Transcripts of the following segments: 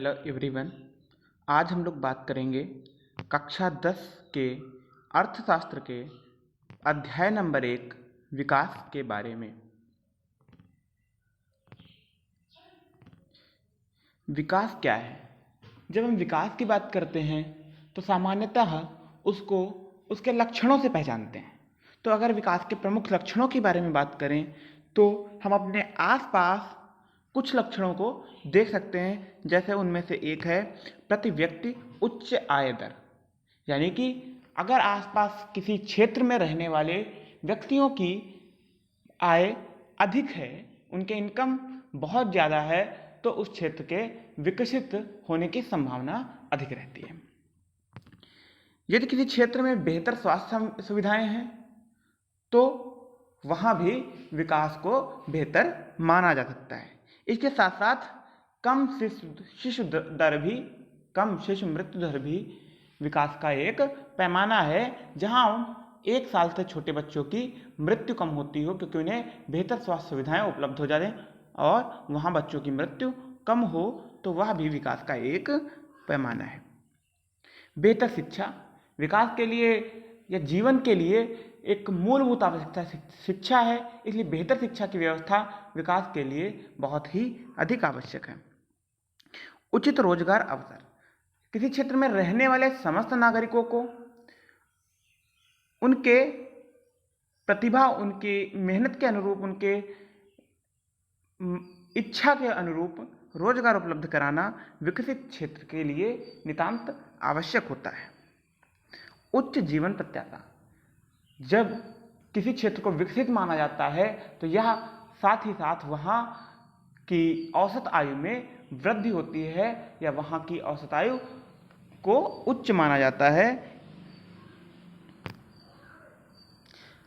Hello everyone. आज हम लोग बात करेंगे कक्षा 10 के अर्थशास्त्र के अध्याय नंबर 1 विकास के बारे में। विकास क्या है? जब हम विकास की बात करते हैं तो सामान्यतः उसको उसके लक्षणों से पहचानते हैं। तो अगर विकास के प्रमुख लक्षणों के बारे में बात करें तो हम अपने आसपास कुछ लक्षणों को देख सकते हैं। जैसे उनमें से एक है प्रति व्यक्ति उच्च आय दर, यानी कि अगर आसपास किसी क्षेत्र में रहने वाले व्यक्तियों की आय अधिक है, उनके इनकम बहुत ज़्यादा है, तो उस क्षेत्र के विकसित होने की संभावना अधिक रहती है। यदि किसी क्षेत्र में बेहतर स्वास्थ्य सुविधाएं हैं तो वहाँ भी विकास को बेहतर माना जा सकता है। इसके साथ साथ कम शिशु मृत्यु दर भी विकास का एक पैमाना है, जहाँ 1 साल से छोटे बच्चों की मृत्यु कम होती हो, क्योंकि उन्हें बेहतर स्वास्थ्य सुविधाएं उपलब्ध हो जाए और वहाँ बच्चों की मृत्यु कम हो, तो वह भी विकास का एक पैमाना है। बेहतर शिक्षा विकास के लिए या जीवन के लिए एक मूलभूत आवश्यकता शिक्षा है, इसलिए बेहतर शिक्षा की व्यवस्था विकास के लिए बहुत ही अधिक आवश्यक है। उचित रोजगार अवसर किसी क्षेत्र में रहने वाले समस्त नागरिकों को उनके प्रतिभा, उनकी मेहनत के अनुरूप, उनके इच्छा के अनुरूप रोजगार उपलब्ध कराना विकसित क्षेत्र के लिए नितांत आवश्यक होता है। उच्च जीवन प्रत्याशा जब किसी क्षेत्र को विकसित माना जाता है तो यह साथ ही साथ वहाँ की औसत आयु में वृद्धि होती है, या वहाँ की औसत आयु को उच्च माना जाता है।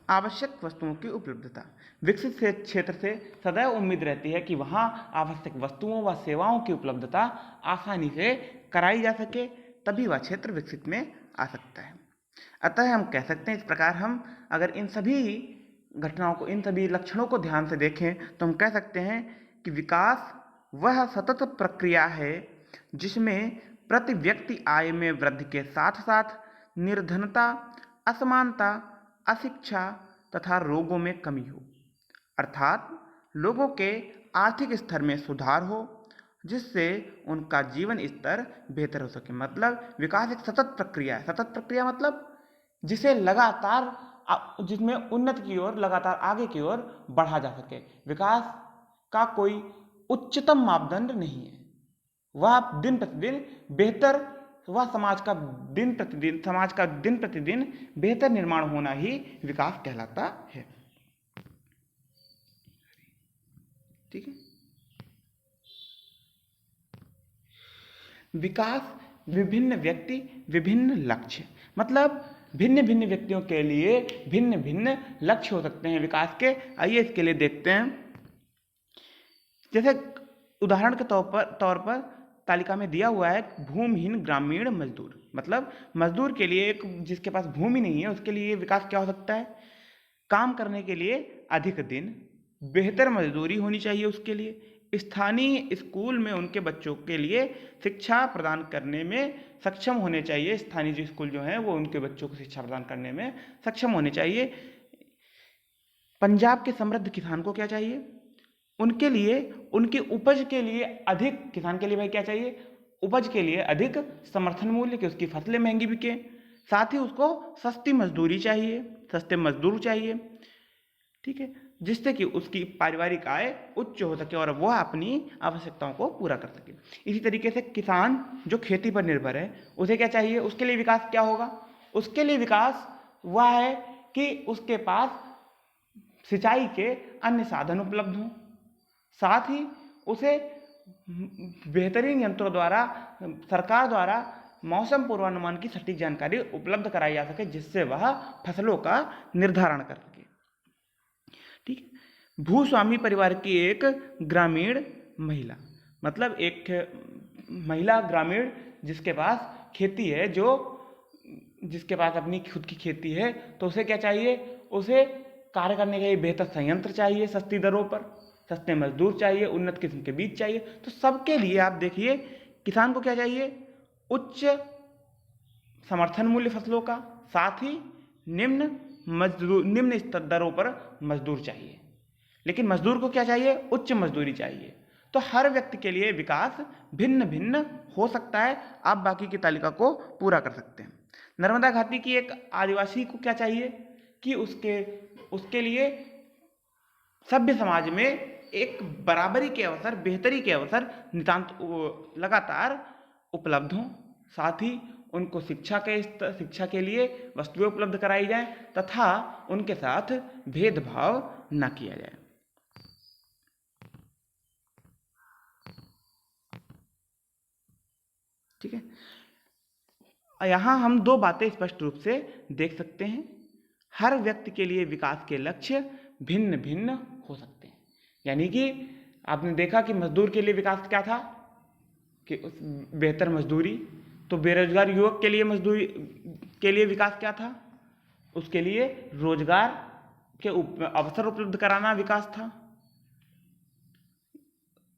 आवश्यक वस्तुओं की उपलब्धता विकसित क्षेत्र से सदैव उम्मीद रहती है कि वहाँ आवश्यक वस्तुओं व सेवाओं की उपलब्धता आसानी से कराई जा सके, तभी वह क्षेत्र विकसित में आ सकता है। अतः हम कह सकते हैं, इस प्रकार हम अगर इन सभी घटनाओं को, इन सभी लक्षणों को ध्यान से देखें तो हम कह सकते हैं कि विकास वह सतत प्रक्रिया है जिसमें प्रति व्यक्ति आय में वृद्धि के साथ साथ निर्धनता, असमानता, अशिक्षा तथा रोगों में कमी हो, अर्थात लोगों के आर्थिक स्तर में सुधार हो, जिससे उनका जीवन स्तर बेहतर हो सके। मतलब विकास एक सतत प्रक्रिया है। सतत प्रक्रिया मतलब जिसे लगातार, जिसमें उन्नति की ओर, लगातार आगे की ओर बढ़ा जा सके। विकास का कोई उच्चतम मापदंड नहीं है, वह दिन प्रतिदिन बेहतर, वह समाज का दिन प्रतिदिन बेहतर निर्माण होना ही विकास कहलाता है। ठीक है। विकास विभिन्न व्यक्ति विभिन्न लक्ष्य, मतलब भिन्न भिन्न व्यक्तियों के लिए भिन्न भिन्न लक्ष्य हो सकते हैं विकास के। आइए इसके लिए देखते हैं। जैसे उदाहरण के तौर पर तालिका में दिया हुआ है भूमिहीन ग्रामीण मजदूर, मतलब मजदूर के लिए, एक जिसके पास भूमि नहीं है, उसके लिए विकास क्या हो सकता है? काम करने के लिए अधिक दिन, बेहतर मजदूरी होनी चाहिए उसके लिए, स्थानीय स्कूल में उनके बच्चों के लिए शिक्षा प्रदान करने में सक्षम होने चाहिए। स्थानीय जो स्कूल जो हैं वो उनके बच्चों को शिक्षा प्रदान करने में सक्षम होने चाहिए। पंजाब के समृद्ध किसान को क्या चाहिए? उनके लिए, उनकी उपज के लिए अधिक, किसान के लिए भाई क्या चाहिए? उपज के लिए अधिक समर्थन मूल्य, कि उसकी फसलें महंगी बिके। साथ ही उसको सस्ती मजदूरी चाहिए, सस्ते मजदूर चाहिए। ठीक है, जिससे कि उसकी पारिवारिक आय उच्च हो सके और वह अपनी आवश्यकताओं को पूरा कर सके। इसी तरीके से किसान जो खेती पर निर्भर है, उसे क्या चाहिए? उसके लिए विकास क्या होगा? उसके लिए विकास वह है कि उसके पास सिंचाई के अन्य साधन उपलब्ध हों, साथ ही उसे बेहतरीन यंत्रों द्वारा, सरकार द्वारा मौसम पूर्वानुमान की सटीक जानकारी उपलब्ध कराई जा सके, जिससे वह फसलों का निर्धारण कर सके। ठीक है। भूस्वामी परिवार की एक ग्रामीण महिला, मतलब एक महिला ग्रामीण जिसके पास खेती है, जिसके पास अपनी खुद की खेती है, तो उसे क्या चाहिए? उसे कार्य करने के लिए बेहतर संयंत्र चाहिए, सस्ती दरों पर, सस्ते मजदूर चाहिए, उन्नत किस्म के बीज चाहिए। तो सबके लिए आप देखिए किसान को क्या चाहिए? उच्च समर्थन मूल्य फसलों का, साथ ही निम्न दरों पर मजदूर चाहिए। लेकिन मजदूर को क्या चाहिए? उच्च मजदूरी चाहिए। तो हर व्यक्ति के लिए विकास भिन्न भिन्न हो सकता है। आप बाकी की तालिका को पूरा कर सकते हैं। नर्मदा घाटी की एक आदिवासी को क्या चाहिए कि उसके लिए सभ्य समाज में एक बराबरी के अवसर, बेहतरी के अवसर नितांत लगातार उपलब्ध हों। साथ ही उनको शिक्षा के लिए वस्तुएं उपलब्ध कराई जाए तथा उनके साथ भेदभाव न किया जाए। ठीक है, यहाँ हम दो बातें स्पष्ट रूप से देख सकते हैं। हर व्यक्ति के लिए विकास के लक्ष्य भिन्न भिन्न हो सकते हैं। यानी कि आपने देखा कि मजदूर के लिए विकास क्या था कि बेहतर मजदूरी। तो बेरोजगार युवक के लिए मजदूरी के लिए विकास क्या था? उसके लिए रोजगार के अवसर उपलब्ध कराना विकास था।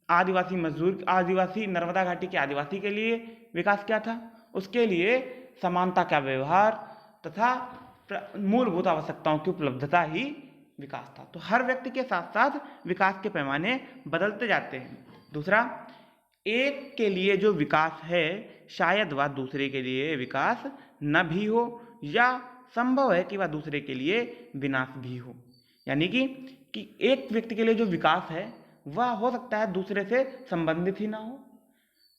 आदिवासी नर्मदा घाटी के आदिवासी के लिए विकास क्या था? उसके लिए समानता का व्यवहार तथा मूलभूत आवश्यकताओं की उपलब्धता ही विकास था। तो हर व्यक्ति के साथ साथ विकास के पैमाने बदलते जाते हैं। दूसरा, एक के लिए जो विकास है शायद वह दूसरे के लिए विकास न भी हो, या संभव है कि वह दूसरे के लिए विनाश भी हो। यानी कि एक व्यक्ति के लिए जो विकास है वह हो सकता है दूसरे से संबंधित ही ना हो।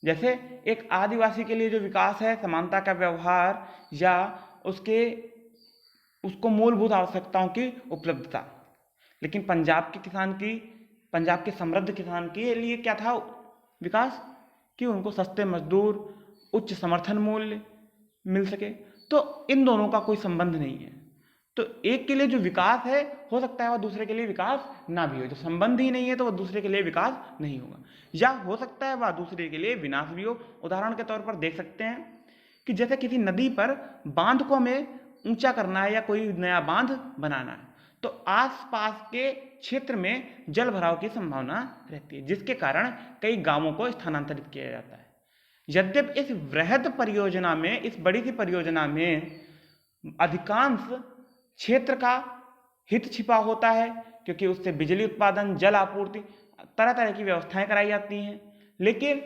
जैसे एक आदिवासी के लिए जो विकास है समानता का व्यवहार या उसको मूलभूत आवश्यकताओं की उपलब्धता। लेकिन पंजाब के समृद्ध किसान के लिए क्या था विकास? कि उनको सस्ते मजदूर, उच्च समर्थन मूल्य मिल सके। तो इन दोनों का कोई संबंध नहीं है। तो एक के लिए जो विकास है हो सकता है वह दूसरे के लिए विकास ना भी हो। जो संबंध ही नहीं है तो वह दूसरे के लिए विकास नहीं होगा, या हो सकता है वह दूसरे के लिए विनाश भी हो। उदाहरण के तौर पर देख सकते हैं कि जैसे किसी नदी पर बांध को हमें ऊंचा करना है या कोई नया बांध बनाना है, तो आसपास के क्षेत्र में जल भराव की संभावना रहती है, जिसके कारण कई गांवों को स्थानांतरित किया जाता है। यद्यपि इस वृहद परियोजना में, इस बड़ी सी परियोजना में अधिकांश क्षेत्र का हित छिपा होता है, क्योंकि उससे बिजली उत्पादन, जल आपूर्ति, तरह तरह की व्यवस्थाएं कराई जाती हैं। लेकिन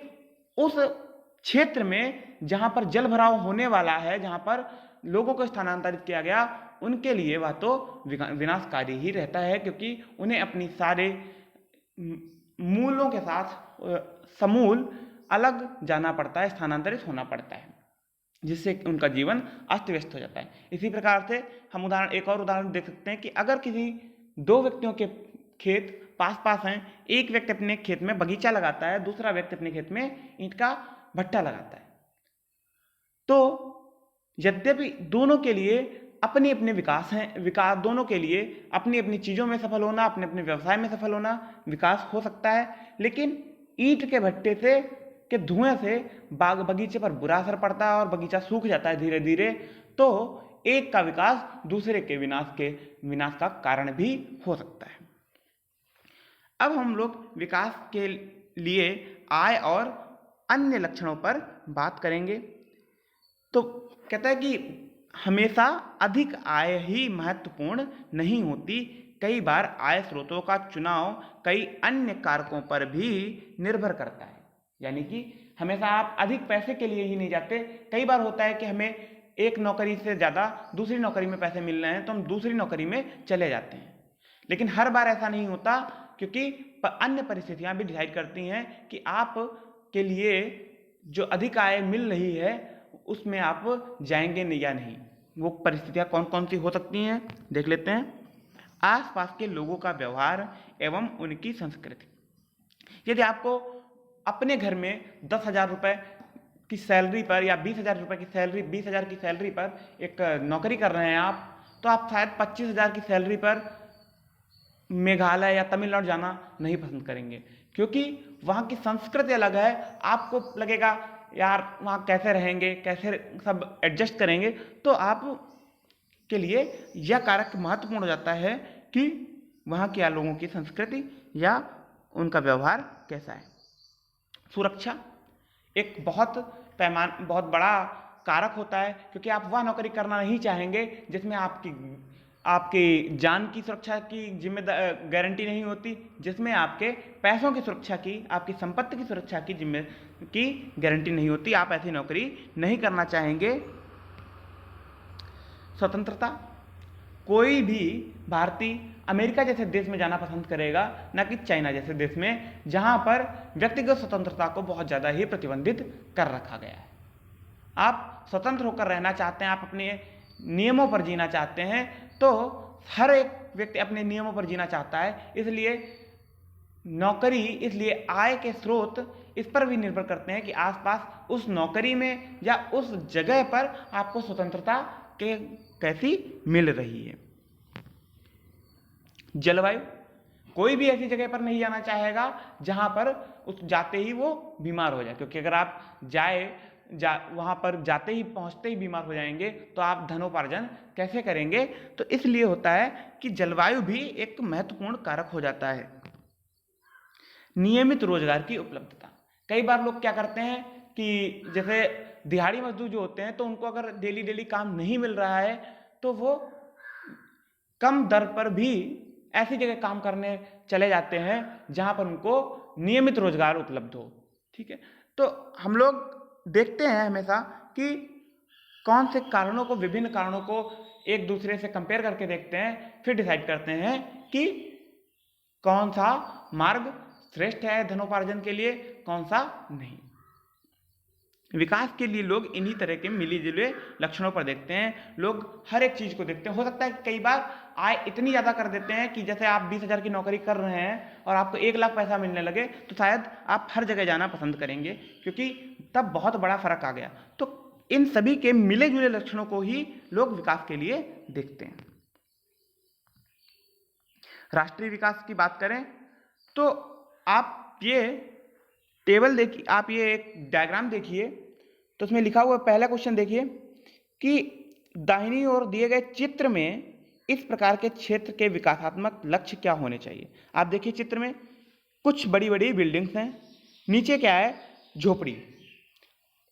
उस क्षेत्र में जहां पर जल भराव होने वाला है, जहां पर लोगों को स्थानांतरित किया गया, उनके लिए वह तो विनाशकारी ही रहता है, क्योंकि उन्हें अपनी सारे मूलों के साथ समूल अलग जाना पड़ता है, स्थानांतरित होना पड़ता है, जिससे उनका जीवन अस्त व्यस्त हो जाता है। इसी प्रकार से हम एक और उदाहरण देख सकते हैं कि अगर किसी दो व्यक्तियों के खेत पास पास हैं, एक व्यक्ति अपने खेत में बगीचा लगाता है, दूसरा व्यक्ति अपने खेत में ईंट का भट्टा लगाता है, तो यद्यपि दोनों के लिए अपने अपने विकास हैं, दोनों के लिए अपनी अपनी चीज़ों में सफल होना, अपने अपने व्यवसाय में सफल होना विकास हो सकता है। लेकिन ईंट के भट्टे के धुएं से बगीचे पर बुरा असर पड़ता है और बगीचा सूख जाता है धीरे धीरे। तो एक का विकास दूसरे के विनाश का कारण भी हो सकता है। अब हम लोग विकास के लिए आय और अन्य लक्षणों पर बात करेंगे। तो कहता है कि हमेशा अधिक आय ही महत्वपूर्ण नहीं होती। कई बार आय स्रोतों का चुनाव कई अन्य कारकों पर भी निर्भर करता है। यानी कि हमेशा आप अधिक पैसे के लिए ही नहीं जाते। कई बार होता है कि हमें एक नौकरी से ज़्यादा दूसरी नौकरी में पैसे मिल रहे हैं तो हम दूसरी नौकरी में चले जाते हैं। लेकिन हर बार ऐसा नहीं होता, क्योंकि अन्य परिस्थितियां भी डिसाइड करती हैं कि आप के लिए जो अधिक आय मिल रही है उसमें आप जाएंगे या नहीं। वो परिस्थितियां कौन कौन सी हो सकती हैं देख लेते हैं। आसपास के लोगों का व्यवहार एवं उनकी संस्कृति। यदि आपको अपने घर में 10,000 रुपये की सैलरी पर या 20,000 रुपये की सैलरी 20,000 की सैलरी पर एक नौकरी कर रहे हैं आप, तो आप शायद 25,000 की सैलरी पर मेघालय या तमिलनाडु जाना नहीं पसंद करेंगे, क्योंकि वहाँ की संस्कृति अलग है। आपको लगेगा यार वहाँ कैसे रहेंगे, कैसे सब एडजस्ट करेंगे। तो आप के लिए यह कारक महत्वपूर्ण हो जाता है कि वहाँ के लोगों की संस्कृति या उनका व्यवहार कैसा है। सुरक्षा, एक बहुत बड़ा कारक होता है, क्योंकि आप वह नौकरी करना नहीं चाहेंगे जिसमें आपकी जान की सुरक्षा की जिम्मेदारी गारंटी नहीं होती, जिसमें आपके पैसों की सुरक्षा की, आपकी संपत्ति की सुरक्षा की गारंटी नहीं होती। आप ऐसी नौकरी नहीं करना चाहेंगे। स्वतंत्रता, कोई भी भारतीय अमेरिका जैसे देश में जाना पसंद करेगा, न कि चाइना जैसे देश में, जहां पर व्यक्तिगत स्वतंत्रता को बहुत ज़्यादा ही प्रतिबंधित कर रखा गया है। आप स्वतंत्र होकर रहना चाहते हैं, आप अपने नियमों पर जीना चाहते हैं, तो हर एक व्यक्ति अपने नियमों पर जीना चाहता है। इसलिए नौकरी, इसलिए आय के स्रोत इस पर भी निर्भर करते हैं कि आसपास उस नौकरी में या उस जगह पर आपको स्वतंत्रता कैसी मिल रही है। जलवायु, कोई भी ऐसी जगह पर नहीं जाना चाहेगा जहां पर उस जाते ही वो बीमार हो जाए, क्योंकि अगर आप वहां पर जाते ही पहुंचते ही बीमार हो जाएंगे तो आप धनोपार्जन कैसे करेंगे। तो इसलिए होता है कि जलवायु भी एक महत्वपूर्ण कारक हो जाता है। नियमित रोजगार की उपलब्धता, कई बार लोग क्या करते हैं कि जैसे दिहाड़ी मजदूर जो होते हैं, तो उनको अगर डेली काम नहीं मिल रहा है तो वो कम दर पर भी ऐसी जगह काम करने चले जाते हैं जहां पर उनको नियमित रोजगार उपलब्ध हो। ठीक है, तो हम लोग देखते हैं हमेशा कि कौन से कारणों को, विभिन्न कारणों को एक दूसरे से कंपेयर करके देखते हैं, फिर डिसाइड करते हैं कि कौन सा मार्ग श्रेष्ठ है धनोपार्जन के लिए, कौन सा नहीं। विकास के लिए लोग इन्हीं तरह के मिली जुले लक्षणों पर देखते हैं। लोग हर एक चीज को देखते हैं। हो सकता है कि कई बार आय इतनी ज्यादा कर देते हैं कि जैसे आप 20,000 की नौकरी कर रहे हैं और आपको 1 लाख पैसा मिलने लगे, तो शायद आप हर जगह जाना पसंद करेंगे, क्योंकि तब बहुत बड़ा फर्क आ गया। तो इन सभी के मिले जुले लक्षणों को ही लोग विकास के लिए देखते हैं। राष्ट्रीय विकास की बात करें तो आप ये टेबल देखिए, आप ये एक डायग्राम देखिए, तो उसमें लिखा हुआ पहला क्वेश्चन देखिए कि दाहिनी ओर दिए गए चित्र में इस प्रकार के क्षेत्र के विकासात्मक लक्ष्य क्या होने चाहिए। आप देखिए चित्र में कुछ बड़ी बड़ी बिल्डिंग्स हैं, नीचे क्या है, झोपड़ी,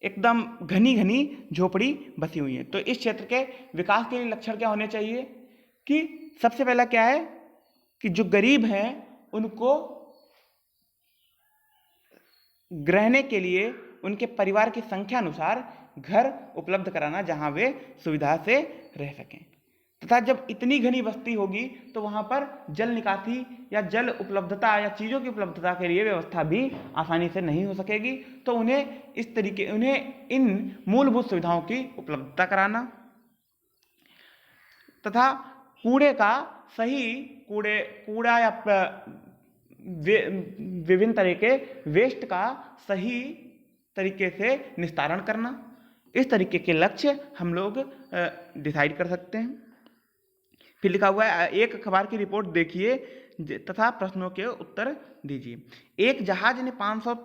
एकदम घनी घनी झोपड़ी बसी हुई है। तो इस क्षेत्र के विकास के लिए लक्षण क्या होने चाहिए कि सबसे पहला क्या है कि जो गरीब हैं उनको रहने के लिए उनके परिवार की संख्या अनुसार घर उपलब्ध कराना जहां वे सुविधा से रह सकें, तथा जब इतनी घनी बस्ती होगी तो वहां पर जल निकासी या जल उपलब्धता या चीज़ों की उपलब्धता के लिए व्यवस्था भी आसानी से नहीं हो सकेगी। तो उन्हें इन मूलभूत सुविधाओं की उपलब्धता कराना, तथा कूड़े का सही कूड़ा या विभिन्न तरह के वेस्ट का सही तरीके से निस्तारण करना। इस तरीके के लक्ष्य हम लोग डिसाइड कर सकते हैं। फिर लिखा हुआ है, एक अखबार की रिपोर्ट देखिए तथा प्रश्नों के उत्तर दीजिए। एक जहाज ने 500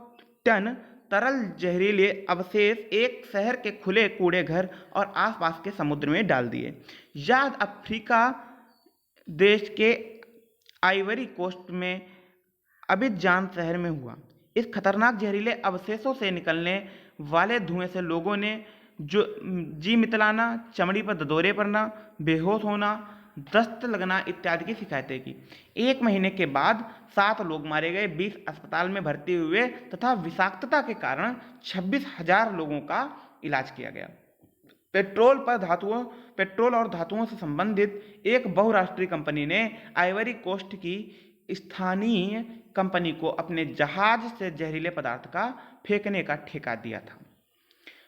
टन तरल जहरीले अवशेष एक शहर के खुले कूड़े घर और आसपास के समुद्र में डाल दिए। यह अफ्रीका देश के आइवरी कोस्ट में अबिजान शहर में हुआ। इस खतरनाक जहरीले अवशेषों से निकलने वाले धुएं से लोगों ने जी मितलाना, चमड़ी पर ददोरे पड़ना, बेहोश होना, दस्त लगना इत्यादि की शिकायतें की। 1 महीने के बाद 7 लोग मारे गए, 20 अस्पताल में भर्ती हुए तथा विषाक्तता के कारण 26,000 लोगों का इलाज किया गया। पेट्रोल और धातुओं से संबंधित एक बहुराष्ट्रीय कंपनी ने आइवरी कोस्ट की स्थानीय कंपनी को अपने जहाज से जहरीले पदार्थ का फेंकने का ठेका दिया था।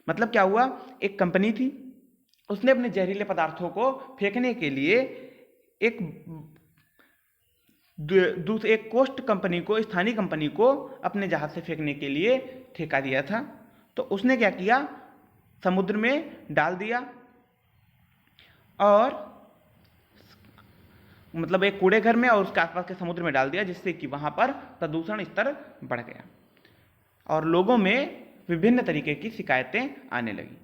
मतलब क्या हुआ, एक कंपनी थी, उसने अपने जहरीले पदार्थों को फेंकने के लिए एक कोस्ट कंपनी को, स्थानीय कंपनी को अपने जहाज से फेंकने के लिए ठेका दिया था। तो उसने क्या किया, समुद्र में डाल दिया और मतलब एक कूड़े घर में और उसके आसपास के समुद्र में डाल दिया, जिससे कि वहां पर प्रदूषण स्तर बढ़ गया और लोगों में विभिन्न तरीके की शिकायतें आने लगी।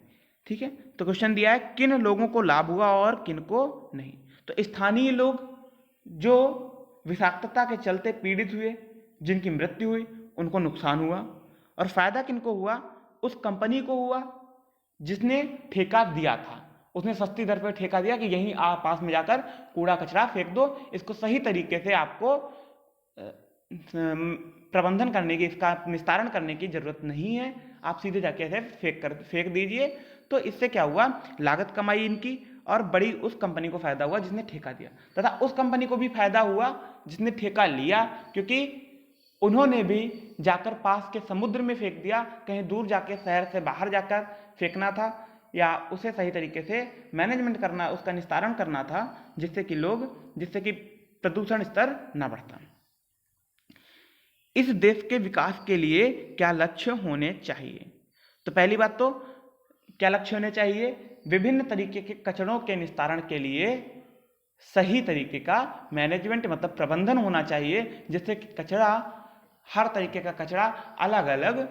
ठीक है, तो क्वेश्चन दिया है किन लोगों को लाभ हुआ और किन को नहीं। तो स्थानीय लोग जो विषाक्तता के चलते पीड़ित हुए, जिनकी मृत्यु हुई, उनको नुकसान हुआ। और फायदा किनको हुआ, उस कंपनी को हुआ जिसने ठेका दिया था। उसने सस्ती दर पर ठेका दिया कि यहीं आप पास में जाकर कूड़ा कचरा फेंक दो, इसको सही तरीके से आपको प्रबंधन करने की, इसका निस्तारण करने की जरूरत नहीं है, आप सीधे जाके ऐसे फेंक दीजिए। तो इससे क्या हुआ, लागत कमाई इनकी और बड़ी उस कंपनी को फायदा हुआ जिसने ठेका दिया, तथा उस कंपनी को भी फायदा हुआ जिसने ठेका लिया, क्योंकि उन्होंने भी जाकर पास के समुद्र में फेंक दिया, कहीं दूर जाके शहर से बाहर जाकर फेंकना था या उसे सही तरीके से मैनेजमेंट करना, उसका निस्तारण करना था, जिससे कि प्रदूषण स्तर ना बढ़ता। इस देश के विकास के लिए क्या लक्ष्य होने चाहिए? तो पहली बात तो क्या लक्ष्य होने चाहिए, विभिन्न तरीके के कचरों के निस्तारण के लिए सही तरीके का मैनेजमेंट मतलब प्रबंधन होना चाहिए, जिससे कि कचरा, हर तरीके का कचरा अलग अलग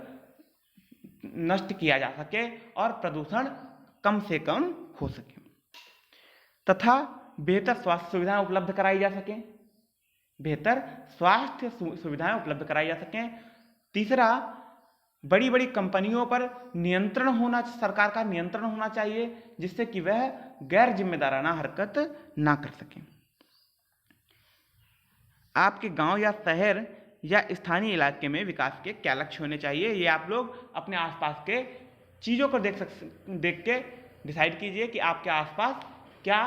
नष्ट किया जा सके और प्रदूषण कम से कम हो सके, तथा बेहतर स्वास्थ्य सुविधाएं उपलब्ध कराई जा सकें, बेहतर स्वास्थ्य सुविधाएं उपलब्ध कराई जा सकें। तीसरा, बड़ी बड़ी कंपनियों पर नियंत्रण होना, सरकार का नियंत्रण होना चाहिए, जिससे कि वह गैर जिम्मेदाराना हरकत ना कर सकें। आपके गांव या शहर या स्थानीय इलाके में विकास के क्या लक्ष्य होने चाहिए, ये आप लोग अपने आसपास के चीज़ों को देख के डिसाइड कीजिए कि आपके आसपास क्या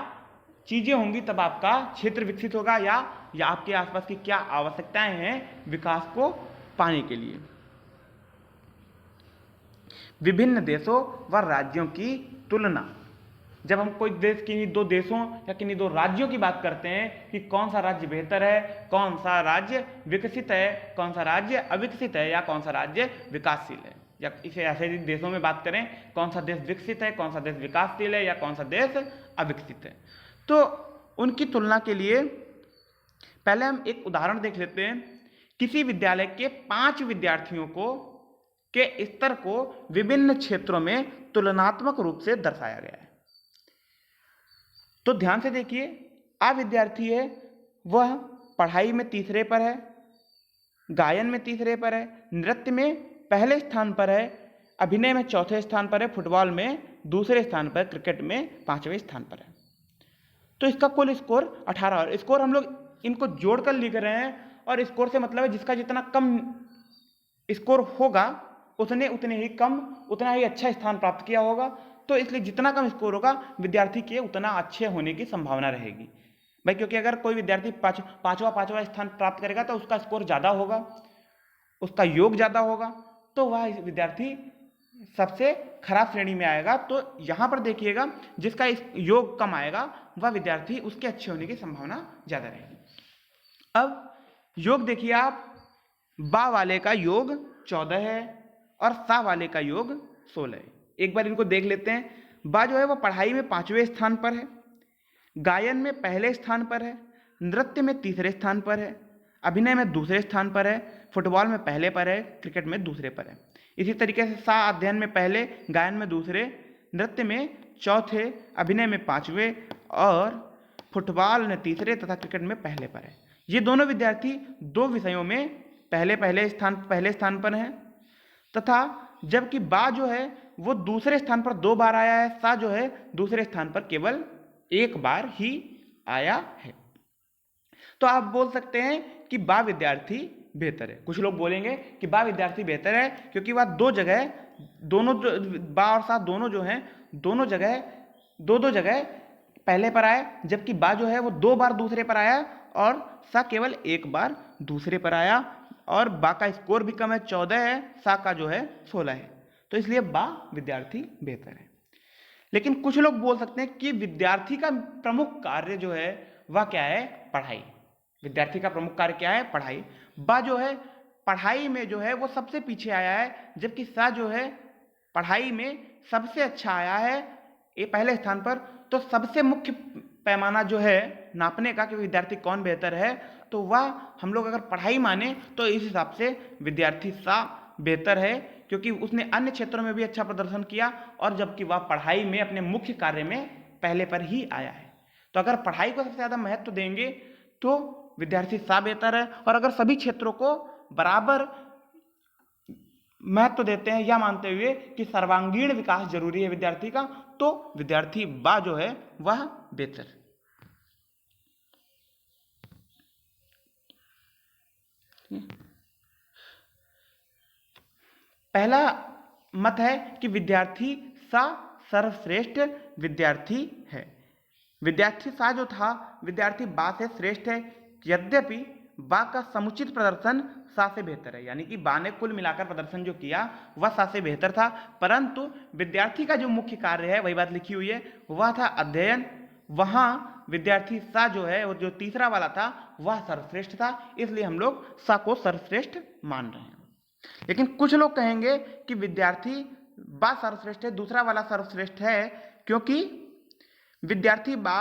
चीज़ें होंगी तब आपका क्षेत्र विकसित होगा, या आपके आसपास की क्या आवश्यकताएं हैं विकास को पाने के लिए। विभिन्न देशों व राज्यों की तुलना, जब हम कोई देश, किन्हीं दो देशों या किन्हीं दो राज्यों की बात करते हैं कि कौन सा राज्य बेहतर है, कौन सा राज्य विकसित है, कौन सा राज्य अविकसित है, या कौन सा राज्य विकासशील है, या इसे ऐसे देशों में बात करें कौन सा देश विकसित है, कौन सा देश विकासशील है, या कौन सा देश अविकसित है, तो उनकी तुलना के लिए पहले हम एक उदाहरण देख लेते हैं। किसी विद्यालय के 5 विद्यार्थियों के स्तर को विभिन्न क्षेत्रों में तुलनात्मक रूप से दर्शाया गया है। तो ध्यान से देखिए, आ विद्यार्थी है वह पढ़ाई में तीसरे पर है, गायन में तीसरे पर है, नृत्य में पहले स्थान पर है, अभिनय में चौथे स्थान पर है, फुटबॉल में दूसरे स्थान पर, क्रिकेट में 5वें स्थान पर है। तो इसका कुल स्कोर 18, और स्कोर हम लोग इनको जोड़कर लिख रहे हैं, और स्कोर से मतलब है जिसका जितना कम स्कोर होगा उतने ही अच्छा स्थान प्राप्त किया होगा। तो इसलिए जितना कम स्कोर होगा विद्यार्थी के उतना अच्छे होने की संभावना रहेगी भाई, क्योंकि अगर कोई विद्यार्थी पांचवा स्थान प्राप्त करेगा तो उसका स्कोर ज़्यादा होगा, उसका योग ज़्यादा होगा, तो वह विद्यार्थी सबसे खराब श्रेणी में आएगा। तो यहाँ पर देखिएगा जिसका योग कम आएगा वह विद्यार्थी, उसके अच्छे होने की संभावना ज़्यादा रहेगी। अब योग देखिए आप, बा वाले का योग 14 है और सा वाले का योग 16 है। एक बार इनको देख लेते हैं। बा जो है वो पढ़ाई में 5वें स्थान पर है, गायन में पहले स्थान पर है, नृत्य में तीसरे स्थान पर है, अभिनय में दूसरे स्थान पर है, फुटबॉल में पहले पर है, क्रिकेट में दूसरे पर है। इसी तरीके से सा अध्ययन में पहले, गायन में दूसरे, नृत्य में चौथे, अभिनय में 5वें और फुटबॉल में तीसरे तथा क्रिकेट में पहले पर है। ये दोनों विद्यार्थी 2 विषयों में पहले स्थान पर हैं, तथा जबकि बा जो है वो दूसरे स्थान पर 2 बार आया है, सा जो है दूसरे स्थान पर केवल 1 बार ही आया है। तो आप बोल सकते हैं कि बा विद्यार्थी बेहतर है। कुछ लोग बोलेंगे कि बा विद्यार्थी बेहतर है क्योंकि वह दोनों बा और सा दोनों जो हैं दोनों जगह दो जगह पहले पर आए, जबकि बा जो है वो 2 बार दूसरे पर आया और सा केवल 1 बार दूसरे पर आया, और बा का स्कोर भी कम है, 14 है, सा का जो है 16 है। तो इसलिए बा विद्यार्थी बेहतर है। लेकिन कुछ लोग बोल सकते हैं कि विद्यार्थी का प्रमुख कार्य जो है वह क्या है, पढ़ाई। विद्यार्थी का प्रमुख कार्य क्या है, पढ़ाई। बा जो है पढ़ाई में जो है वो सबसे पीछे आया है, जबकि सा जो है पढ़ाई में सबसे अच्छा आया है, ये पहले स्थान पर। तो सबसे मुख्य पैमाना जो है नापने का कि विद्यार्थी कौन बेहतर है, तो वह हम लोग अगर पढ़ाई माने तो इस हिसाब से विद्यार्थी सा बेहतर है, क्योंकि उसने अन्य क्षेत्रों में भी अच्छा प्रदर्शन किया और जबकि वह पढ़ाई में अपने मुख्य कार्य में पहले पर ही आया है। तो अगर पढ़ाई को सबसे ज़्यादा महत्व देंगे तो विद्यार्थी सा बेहतर है, और अगर सभी क्षेत्रों को बराबर महत्व देते हैं, यह मानते हुए कि सर्वांगीण विकास जरूरी है विद्यार्थी का, तो विद्यार्थी बा जो है वह बेहतर। पहला मत है कि विद्यार्थी सा सर्वश्रेष्ठ विद्यार्थी है। विद्यार्थी सा जो था विद्यार्थी बा से श्रेष्ठ है, यद्यपि बा का समुचित प्रदर्शन सा से बेहतर है, यानी कि बा ने कुल मिलाकर प्रदर्शन जो किया वह सा से बेहतर था, परंतु विद्यार्थी का जो मुख्य कार्य है वही बात लिखी हुई है, वह था अध्ययन। वहां विद्यार्थी सा जो है वो जो तीसरा वाला था वह सर्वश्रेष्ठ था, इसलिए हम लोग सा को सर्वश्रेष्ठ मान रहे हैं। लेकिन कुछ लोग कहेंगे कि विद्यार्थी बा सर्वश्रेष्ठ है, दूसरा वाला सर्वश्रेष्ठ है, क्योंकि विद्यार्थी बा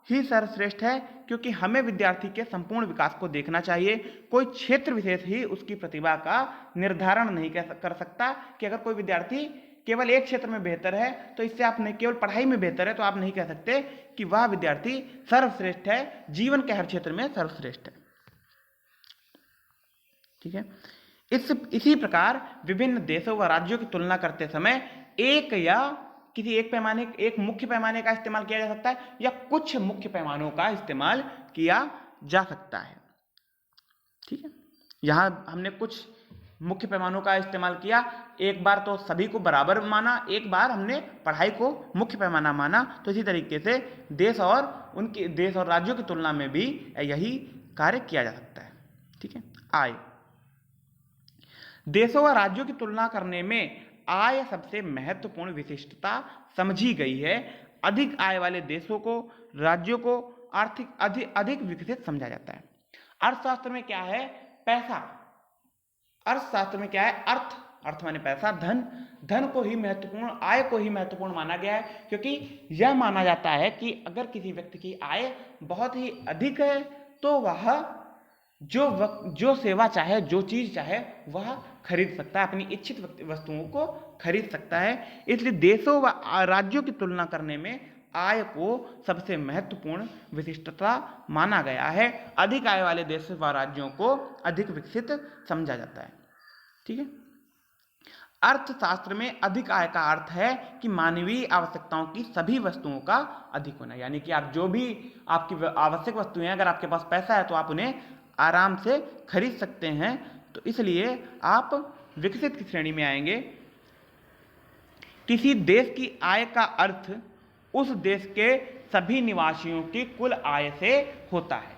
ही सर्वश्रेष्ठ है क्योंकि हमें विद्यार्थी के संपूर्ण विकास को देखना चाहिए। कोई क्षेत्र विशेष ही उसकी प्रतिभा का निर्धारण नहीं कर सकता कि अगर कोई विद्यार्थी केवल एक क्षेत्र में बेहतर है तो इससे आप नहीं, केवल पढ़ाई में बेहतर है तो आप नहीं कह सकते कि वह विद्यार्थी सर्वश्रेष्ठ है, जीवन के हर क्षेत्र में सर्वश्रेष्ठ है। ठीक है। इसी प्रकार विभिन्न देशों व राज्यों की तुलना करते समय एक या किसी एक मुख्य पैमाने का इस्तेमाल किया जा सकता है या कुछ मुख्य पैमानों का इस्तेमाल किया जा सकता है। ठीक है। यहां हमने कुछ मुख्य पैमानों का इस्तेमाल किया, एक बार तो सभी को बराबर माना, एक बार हमने पढ़ाई को मुख्य पैमाना माना, तो इसी तरीके से देश और राज्यों की तुलना में भी यही कार्य किया जा सकता है। ठीक है। आय, देशों व राज्यों की तुलना करने में आय सबसे महत्वपूर्ण विशिष्टता समझी गई है। अधिक आय वाले देशों को, राज्यों को आर्थिक अधिक विकसित समझा जाता है। अर्थशास्त्र में क्या है? पैसा। अर्थशास्त्र में क्या है? अर्थ माने पैसा, धन को ही महत्वपूर्ण, आय को ही महत्वपूर्ण माना गया है, क्योंकि यह माना जाता है कि अगर किसी व्यक्ति की आय बहुत ही अधिक है तो वह जो सेवा चाहे, जो चीज चाहे वह खरीद सकता है, अपनी इच्छित वस्तुओं को खरीद सकता है। इसलिए देशों व राज्यों की तुलना करने में आय को सबसे महत्वपूर्ण विशिष्टता माना गया है। अधिक आय वाले देश व राज्यों को अधिक विकसित समझा जाता है। ठीक है। अर्थशास्त्र में अधिक आय का अर्थ है कि मानवीय आवश्यकताओं की सभी वस्तुओं का अधिक होना, यानी कि आप जो भी आपकी आवश्यक वस्तुएं हैं, अगर आपके पास पैसा है तो आप उन्हें आराम से खरीद सकते हैं, तो इसलिए आप विकसित की श्रेणी में आएंगे। किसी देश की आय का अर्थ उस देश के सभी निवासियों की कुल आय से होता है।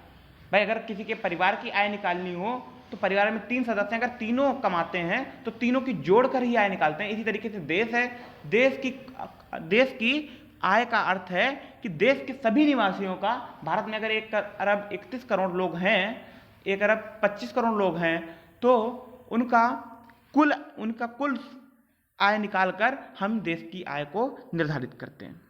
भाई अगर किसी के परिवार की आय निकालनी हो तो परिवार में 3 सदस्य हैं, अगर तीनों कमाते हैं तो तीनों की जोड़कर ही आय निकालते हैं। इसी तरीके से देश है, देश की आय का अर्थ है कि देश के सभी निवासियों का, भारत में अगर 1 अरब 31 करोड़ लोग हैं, 1 अरब 25 करोड़ लोग हैं, तो उनका कुल आय निकालकर हम देश की आय को निर्धारित करते हैं।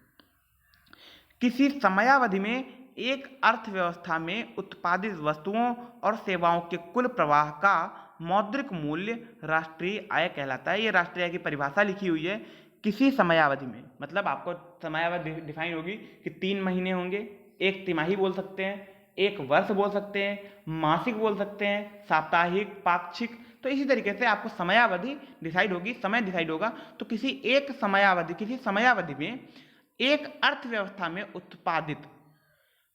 किसी समयावधि में एक अर्थव्यवस्था में उत्पादित वस्तुओं और सेवाओं के कुल प्रवाह का मौद्रिक मूल्य राष्ट्रीय आय कहलाता है। ये राष्ट्रीय आय की परिभाषा लिखी हुई है। किसी समयावधि में, मतलब आपको समयावधि डिफाइन होगी कि 3 महीने होंगे, 1 तिमाही बोल सकते हैं, 1 वर्ष बोल सकते हैं, मासिक बोल सकते हैं, साप्ताहिक, पाक्षिक। तो इसी तरीके से आपको समयावधि डिसाइड होगी, समय डिसाइड होगा। तो किसी समयावधि में एक अर्थव्यवस्था में उत्पादित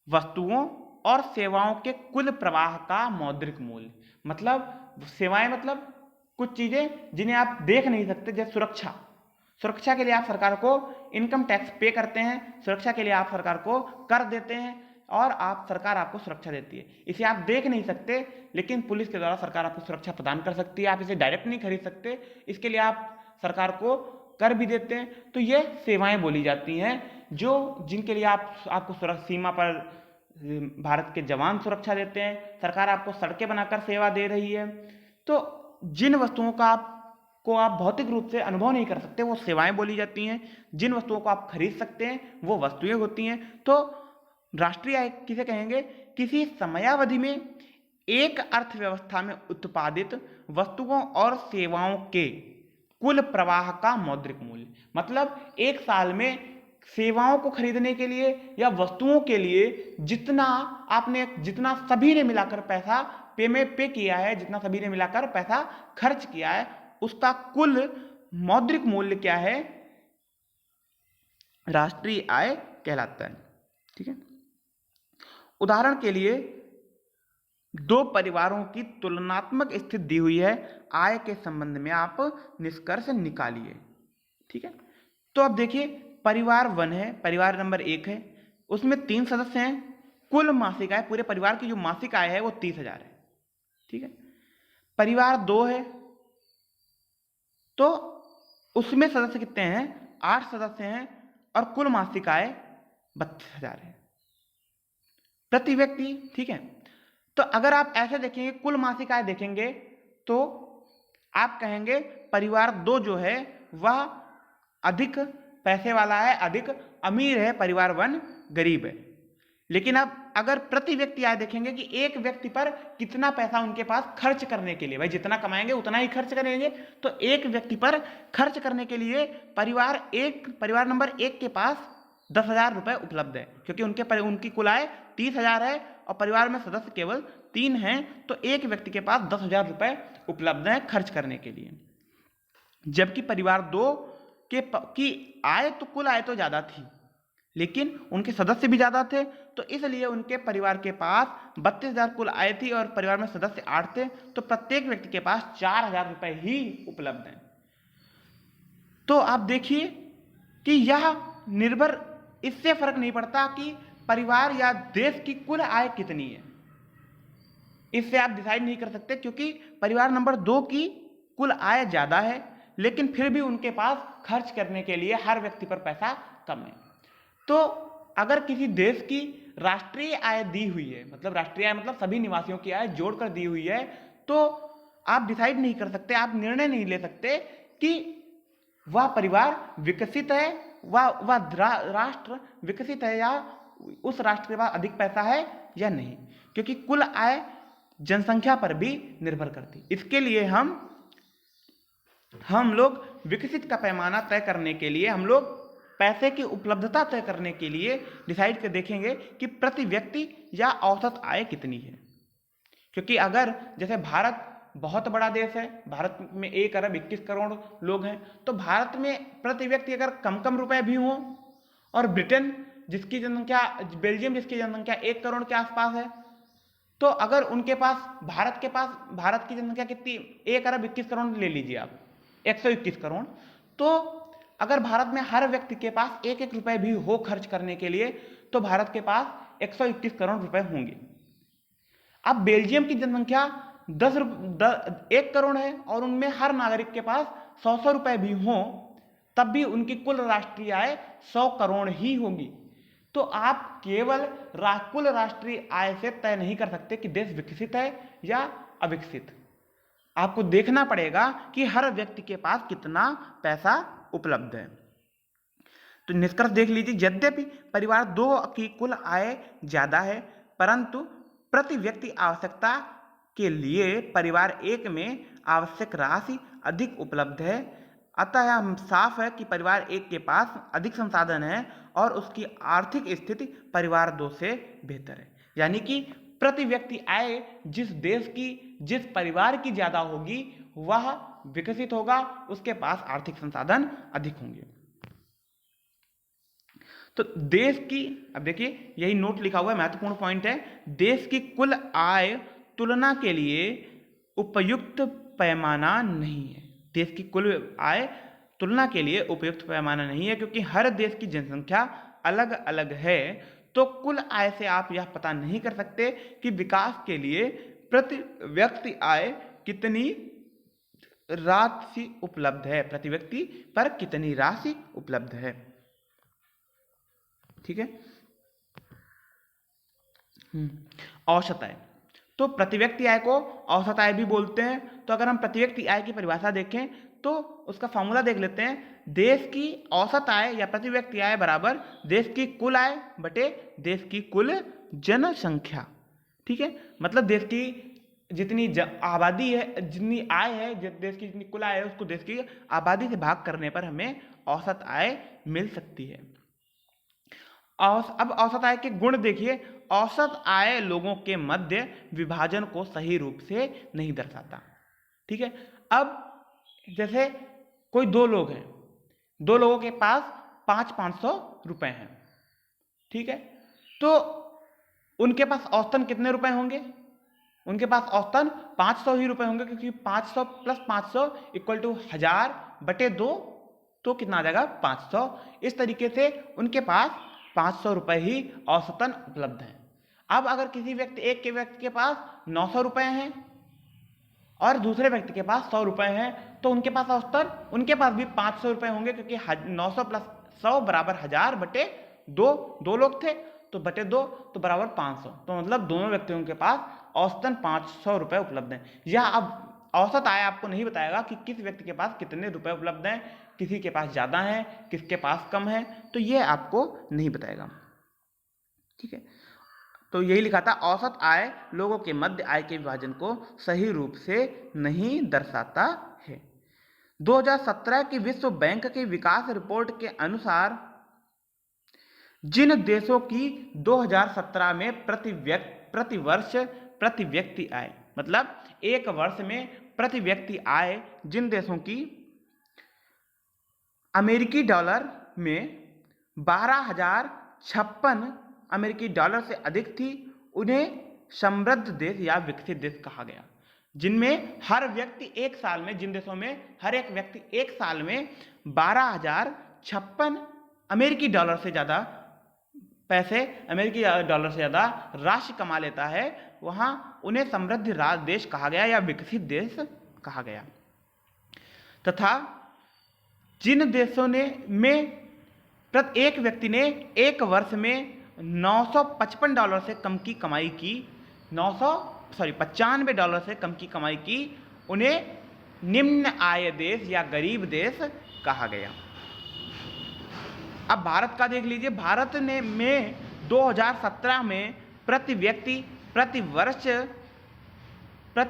वस्तुओं और सेवाओं के कुल प्रवाह का मौद्रिक मूल्य, मतलब सेवाएं मतलब कुछ चीजें जिन्हें आप देख नहीं सकते, जैसे सुरक्षा के लिए आप सरकार को इनकम टैक्स पे करते हैं, सुरक्षा के लिए आप सरकार को कर देते हैं और सरकार आपको सुरक्षा देती है। इसे आप देख नहीं सकते, लेकिन पुलिस के द्वारा सरकार आपको सुरक्षा प्रदान कर सकती है। आप इसे डायरेक्ट नहीं खरीद सकते, इसके लिए आप सरकार को कर भी देते हैं। तो ये सेवाएं बोली जाती हैं जिनके लिए आपको सुरक्षा, सीमा पर भारत के जवान सुरक्षा देते हैं, सरकार आपको सड़कें बनाकर सेवा दे रही है। तो जिन वस्तुओं को आप भौतिक रूप से अनुभव नहीं कर सकते वो सेवाएं बोली जाती हैं, जिन वस्तुओं को आप खरीद सकते हैं वो वस्तुएं होती हैं। तो राष्ट्रीय आय किसे कहेंगे? किसी समयावधि में एक अर्थव्यवस्था में उत्पादित वस्तुओं और सेवाओं के कुल प्रवाह का मौद्रिक मूल्य, मतलब एक साल में सेवाओं को खरीदने के लिए या वस्तुओं के लिए जितना सभी ने मिलाकर पैसा पे किया है, जितना सभी ने मिलाकर पैसा खर्च किया है, उसका कुल मौद्रिक मूल्य क्या है, राष्ट्रीय आय कहलाता है। ठीक है, उदाहरण के लिए दो परिवारों की तुलनात्मक स्थिति दी हुई है, आय के संबंध में आप निष्कर्ष निकालिए। ठीक है, तो अब देखिए परिवार 1 है, परिवार नंबर 1 है, उसमें 3 सदस्य हैं, कुल मासिक आय पूरे परिवार की जो मासिक आय है वो 30,000 है। ठीक है, परिवार 2 है तो उसमें सदस्य कितने हैं, 8 सदस्य हैं और कुल मासिक आय 32,000 है प्रति व्यक्ति। ठीक है, तो अगर आप ऐसे देखेंगे कुल मासिक आय देखेंगे तो आप कहेंगे परिवार 2 जो है वह अधिक पैसे वाला है, अधिक अमीर है, परिवार 1 गरीब है। लेकिन आप अगर प्रति व्यक्ति आय देखेंगे कि एक व्यक्ति पर कितना पैसा उनके पास खर्च करने के लिए, भाई जितना कमाएंगे उतना ही खर्च करेंगे, तो एक व्यक्ति पर खर्च करने के लिए परिवार नंबर 1 के पास 10,000 रुपये उपलब्ध है, क्योंकि उनकी कुल आय 30,000 है और परिवार में सदस्य केवल 3 हैं, तो एक व्यक्ति के पास 10,000 रुपये उपलब्ध है खर्च करने के लिए। जबकि परिवार 2 की आय तो कुल आय तो ज़्यादा थी लेकिन उनके सदस्य भी ज़्यादा थे, तो इसलिए उनके परिवार के पास 32,000 कुल आय थी और परिवार में सदस्य 8 थे, तो प्रत्येक व्यक्ति के पास 4,000 रुपये ही उपलब्ध हैं। तो आप देखिए कि यह निर्भर, इससे फर्क नहीं पड़ता कि परिवार या देश की कुल आय कितनी है, इससे आप डिसाइड नहीं कर सकते, क्योंकि परिवार नंबर 2 की कुल आय ज़्यादा है लेकिन फिर भी उनके पास खर्च करने के लिए हर व्यक्ति पर पैसा कम है। तो अगर किसी देश की राष्ट्रीय आय दी हुई है, मतलब राष्ट्रीय आय मतलब सभी निवासियों की आय जोड़कर दी हुई है, तो आप डिसाइड नहीं कर सकते, आप निर्णय नहीं ले सकते कि वह परिवार विकसित है, वह राष्ट्र विकसित है या उस राष्ट्र के पास अधिक पैसा है या नहीं, क्योंकि कुल आय जनसंख्या पर भी निर्भर करती। इसके लिए हम लोग विकसित का पैमाना तय करने के लिए, हम लोग पैसे की उपलब्धता तय करने के लिए डिसाइड कर देखेंगे कि प्रति व्यक्ति या औसत आय कितनी है। क्योंकि अगर जैसे भारत बहुत बड़ा देश है, भारत में 1 अरब 21 करोड़ लोग हैं, तो भारत में प्रति व्यक्ति अगर कम रुपए भी हों, और ब्रिटेन जिसकी जनसंख्या, बेल्जियम जिसकी जनसंख्या 1 करोड़ के आसपास है, तो अगर उनके पास भारत की जनसंख्या कितनी, 1 अरब 21 करोड़ ले लीजिए आप, 121 करोड़, तो अगर भारत में हर व्यक्ति के पास 1-1 रुपए भी हो खर्च करने के लिए, तो भारत के पास 121 करोड़ रुपए होंगे। अब बेल्जियम की जनसंख्या 1 करोड़ है और उनमें हर नागरिक के पास 100 रुपए भी हों, तब भी उनकी कुल राष्ट्रीय आय 100 करोड़ ही होगी। तो आप केवल कुल राष्ट्रीय आय से तय नहीं कर सकते कि देश विकसित है या अविकसित। आपको देखना पड़ेगा कि हर व्यक्ति के पास कितना पैसा उपलब्ध है। तो निष्कर्ष देख लीजिए, यद्यपि परिवार 2 की कुल आय ज्यादा है, परंतु प्रति व्यक्ति आवश्यकता के लिए परिवार 1 में आवश्यक राशि अधिक उपलब्ध है। अतः यह साफ है कि परिवार 1 के पास अधिक संसाधन है और उसकी आर्थिक स्थिति परिवार 2 से बेहतर है। यानी कि प्रति व्यक्ति आय जिस परिवार की ज्यादा होगी वह विकसित होगा, उसके पास आर्थिक संसाधन अधिक होंगे। तो देश की, अब देखिए यही नोट लिखा हुआ है, महत्वपूर्ण पॉइंट है, देश की कुल आय तुलना के लिए उपयुक्त पैमाना नहीं है। देश की कुल आय तुलना के लिए उपयुक्त पैमाना नहीं है, क्योंकि हर देश की जनसंख्या अलग अलग है। तो कुल आय से आप यह पता नहीं कर सकते कि विकास के लिए प्रति व्यक्ति आय कितनी राशि उपलब्ध है, प्रति व्यक्ति पर कितनी राशि उपलब्ध है। ठीक है, औसत आय, तो प्रति व्यक्ति आय को औसत आय भी बोलते हैं। तो अगर हम प्रति व्यक्ति आय की परिभाषा देखें तो उसका फॉर्मूला देख लेते हैं। देश की औसत आय या प्रति व्यक्ति आय बराबर देश की कुल आय बटे देश की कुल जनसंख्या। ठीक है, मतलब देश की जितनी आबादी है, जितनी आय है, देश की जितनी कुल आय है, उसको देश की आबादी से भाग करने पर हमें औसत आय मिल सकती है। अब औसत आय के गुण देखिए। औसत आय लोगों के मध्य विभाजन को सही रूप से नहीं दर्शाता। ठीक है, अब जैसे कोई दो लोग हैं, दो लोगों के पास 500 रुपए हैं, ठीक है, तो उनके पास औसतन कितने रुपए होंगे? उनके पास औसतन 500 ही रुपए होंगे, क्योंकि 500 प्लस 500 इक्वल टू 1000 बटे 2, तो कितना आ जाएगा? 500। इस तरीके से उनके पास 500 रुपए ही औसतन उपलब्ध हैं। अब अगर किसी व्यक्ति, एक के व्यक्ति के पास 900 रुपए हैं और दूसरे व्यक्ति के पास 100 रुपए हैं, तो उनके पास औसतन, उनके पास भी 500 रुपए होंगे, क्योंकि 900 प्लस 100 बराबर 1000 बटे 2, दो लोग थे तो बटे 2 तो बराबर 500, तो मतलब दोनों व्यक्तियों के पास औसतन 500 रुपए उपलब्ध हैं। यह अब औसत आय आपको नहीं बताएगा कि किस व्यक्ति के पास कितने रुपए उपलब्ध हैं, किसी के पास ज्यादा है, किसके पास कम है, तो यह आपको नहीं बताएगा, ठीक है। तो यही लिखा था, औसत आय लोगों के मध्य आय के विभाजन को सही रूप से नहीं दर्शाता है। 2017 की विश्व बैंक की विकास रिपोर्ट के अनुसार जिन देशों की 2017 में प्रति वर्ष प्रति व्यक्ति आय, मतलब एक वर्ष में प्रति व्यक्ति आय जिन देशों की अमेरिकी डॉलर में 12,056 अमेरिकी डॉलर से अधिक थी, उन्हें समृद्ध देश या विकसित देश कहा गया। जिनमें हर व्यक्ति एक साल में, जिन देशों में हर एक व्यक्ति एक साल में 12,056 अमेरिकी डॉलर से ज्यादा पैसे, अमेरिकी डॉलर से ज्यादा राशि कमा लेता है, वहां उन्हें समृद्ध देश कहा गया या विकसित देश कहा गया। तथा जिन देशों ने प्रत्येक व्यक्ति ने एक वर्ष में 955 डॉलर से कम की कमाई की, 95 डॉलर से कम की कमाई की, उन्हें निम्न आय देश या गरीब देश कहा गया। अब भारत का देख लीजिए, भारत ने में 2017 में प्रति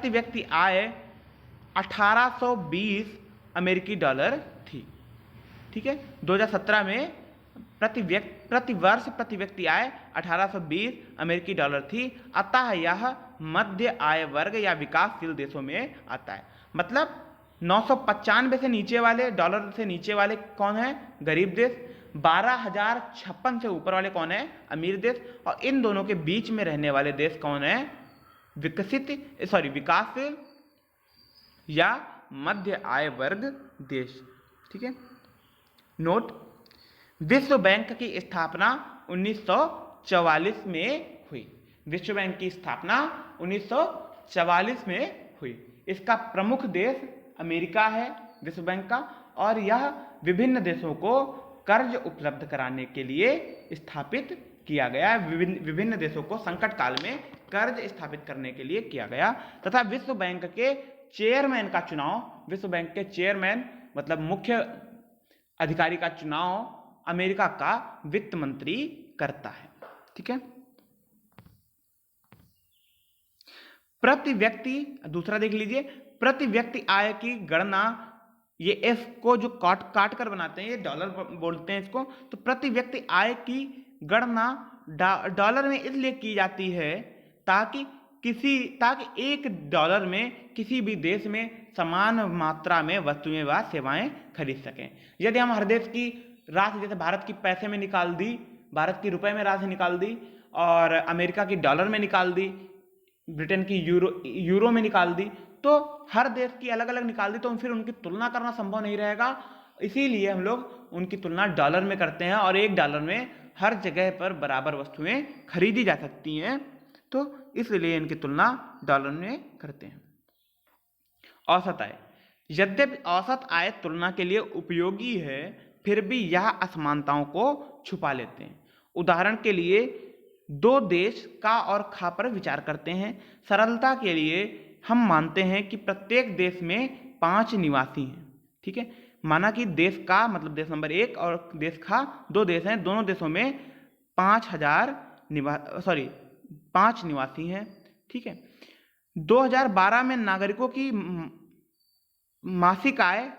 व्यक्ति आय 1820 अमेरिकी डॉलर थी, ठीक है। 2017 में प्रति वर्ष प्रति व्यक्ति आय 1820 अमेरिकी डॉलर थी, अतः यह मध्य आय वर्ग या विकासशील देशों में आता है। मतलब 995 से नीचे वाले, डॉलर से नीचे वाले कौन है? गरीब देश। 12,056 से ऊपर वाले कौन है? अमीर देश। और इन दोनों के बीच में रहने वाले देश कौन है? विकासशील या मध्य आय वर्ग देश, ठीक है। नोट, विश्व बैंक की स्थापना 1944 में हुई। विश्व बैंक की स्थापना 1944 में हुई। इसका प्रमुख देश अमेरिका है विश्व बैंक का, और यह विभिन्न देशों को कर्ज उपलब्ध कराने के लिए स्थापित किया गया। विभिन्न देशों को संकट काल में कर्ज स्थापित करने के लिए किया गया। तथा विश्व बैंक के चेयरमैन का चुनाव, विश्व बैंक के चेयरमैन मतलब मुख्य अधिकारी का चुनाव अमेरिका का वित्त मंत्री करता है, ठीक है। प्रति व्यक्ति, दूसरा देख लीजिए, प्रति व्यक्ति आय की गणना, ये एफ को जो काट कर बनाते हैं, ये डॉलर बोलते हैं इसको। तो प्रति व्यक्ति आय की गणना डॉलर में इसलिए की जाती है ताकि एक डॉलर में किसी भी देश में समान मात्रा में वस्तुएं व सेवाएं खरीद सकें। यदि हम हर देश की राशि, जैसे भारत की पैसे में निकाल दी, भारत की रुपए में राशि निकाल दी, और अमेरिका की डॉलर में निकाल दी, ब्रिटेन की यूरो में निकाल दी, तो हर देश की अलग अलग निकाल दी, तो फिर उनकी तुलना करना संभव नहीं रहेगा। इसीलिए हम लोग उनकी तुलना डॉलर में करते हैं, और एक डॉलर में हर जगह पर बराबर वस्तुएं खरीदी जा सकती हैं, तो इसलिए इनकी तुलना डॉलर में करते हैं। औसत आय, यद्यपि औसत आय तुलना के लिए उपयोगी है, फिर भी यह असमानताओं को छुपा लेते हैं। उदाहरण के लिए दो देश का और खा पर विचार करते हैं। सरलता के लिए हम मानते हैं कि प्रत्येक देश में 5 निवासी हैं, ठीक है। माना कि देश का मतलब देश नंबर 1 और देश का 2 देश हैं, दोनों देशों में 5 निवासी हैं, ठीक है। 2012 में नागरिकों की मासिक आय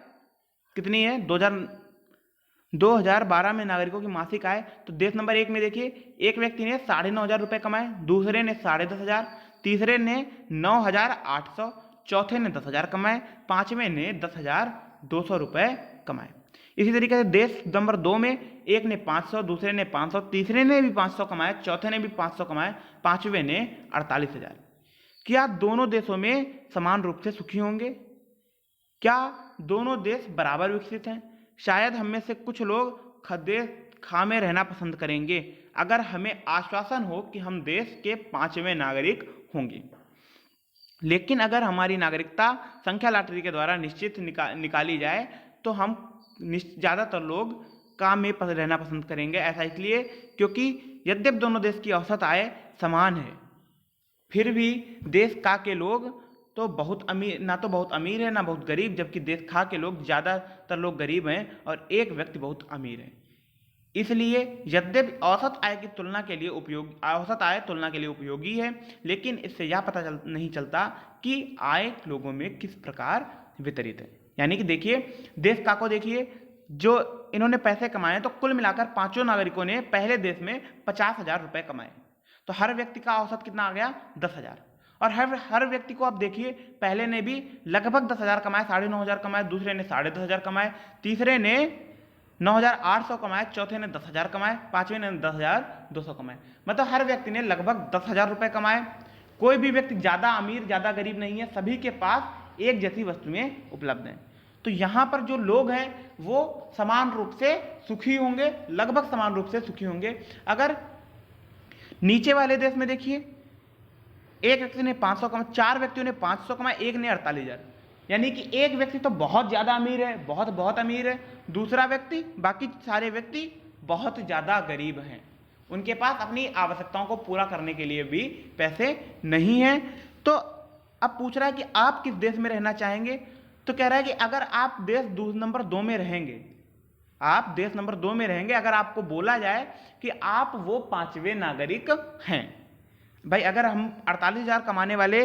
कितनी है? 2012 में नागरिकों की मासिक आय, तो देश नंबर 1 में देखिए, एक व्यक्ति ने 9,500 रुपए कमाए, दूसरे ने 10,500, तीसरे ने 9,800, चौथे ने 10,000 कमाए, पांचवें ने 10,000 200 रुपये कमाए। इसी तरीके से देश नंबर 2 में एक ने 500, दूसरे ने 500, तीसरे ने भी 500 कमाए, चौथे ने भी 500 कमाए, पांचवें ने 48,000। क्या दोनों देशों में समान रूप से सुखी होंगे? क्या दोनों देश बराबर विकसित हैं? शायद हम में से कुछ लोग खा में रहना पसंद करेंगे अगर हमें आश्वासन हो कि हम देश के 5वें नागरिक होंगे। लेकिन अगर हमारी नागरिकता संख्या लॉटरी के द्वारा निश्चित निकाली जाए तो हम ज़्यादातर लोग काम में रहना पसंद करेंगे। ऐसा इसलिए क्योंकि यद्यपि दोनों देश की औसत आय समान है, फिर भी देश का के लोग तो बहुत अमीर, ना तो बहुत अमीर है ना बहुत गरीब, जबकि देश खा के लोग ज़्यादातर लोग गरीब हैं और एक व्यक्ति बहुत अमीर है। इसलिए यद्यपि औसत आय तुलना के लिए उपयोगी है, लेकिन इससे यह पता नहीं चलता कि आय लोगों में किस प्रकार वितरित है। यानी कि देखिए, देश का को देखिए, जो इन्होंने पैसे कमाए तो कुल मिलाकर पांचों नागरिकों ने पहले देश में 50,000 रुपये कमाए, तो हर व्यक्ति का औसत कितना आ गया? 10,000। और हर व्यक्ति को आप देखिए, पहले ने भी लगभग 10,000 कमाए, 9,500 कमाए, दूसरे ने 10,500 कमाए, तीसरे ने 9,800 कमाए, चौथे ने 10,000 कमाए, पांचवें ने 10,200 कमाए। मतलब हर व्यक्ति ने लगभग 10,000 रुपये कमाए। कोई भी व्यक्ति ज़्यादा अमीर ज़्यादा गरीब नहीं है, सभी के पास एक जैसी वस्तुएं उपलब्ध हैं। तो यहाँ पर जो लोग हैं वो समान रूप से सुखी होंगे, लगभग समान रूप से सुखी होंगे। अगर नीचे वाले देश में देखिए, एक व्यक्ति ने 500 कमाए, 4 व्यक्तियों ने 500 कमाए, एक ने 48,000। यानी कि एक व्यक्ति तो बहुत ज़्यादा अमीर है, बहुत अमीर है, दूसरा व्यक्ति, बाकी सारे व्यक्ति बहुत ज़्यादा गरीब हैं, उनके पास अपनी आवश्यकताओं को पूरा करने के लिए भी पैसे नहीं हैं। तो अब पूछ रहा है कि आप किस देश में रहना चाहेंगे? तो कह रहा है कि अगर आप देश नंबर 2 में रहेंगे, आप देश नंबर 2 में रहेंगे, अगर आपको बोला जाए कि आप वो 5वें नागरिक हैं। भाई अगर हम 48,000 कमाने वाले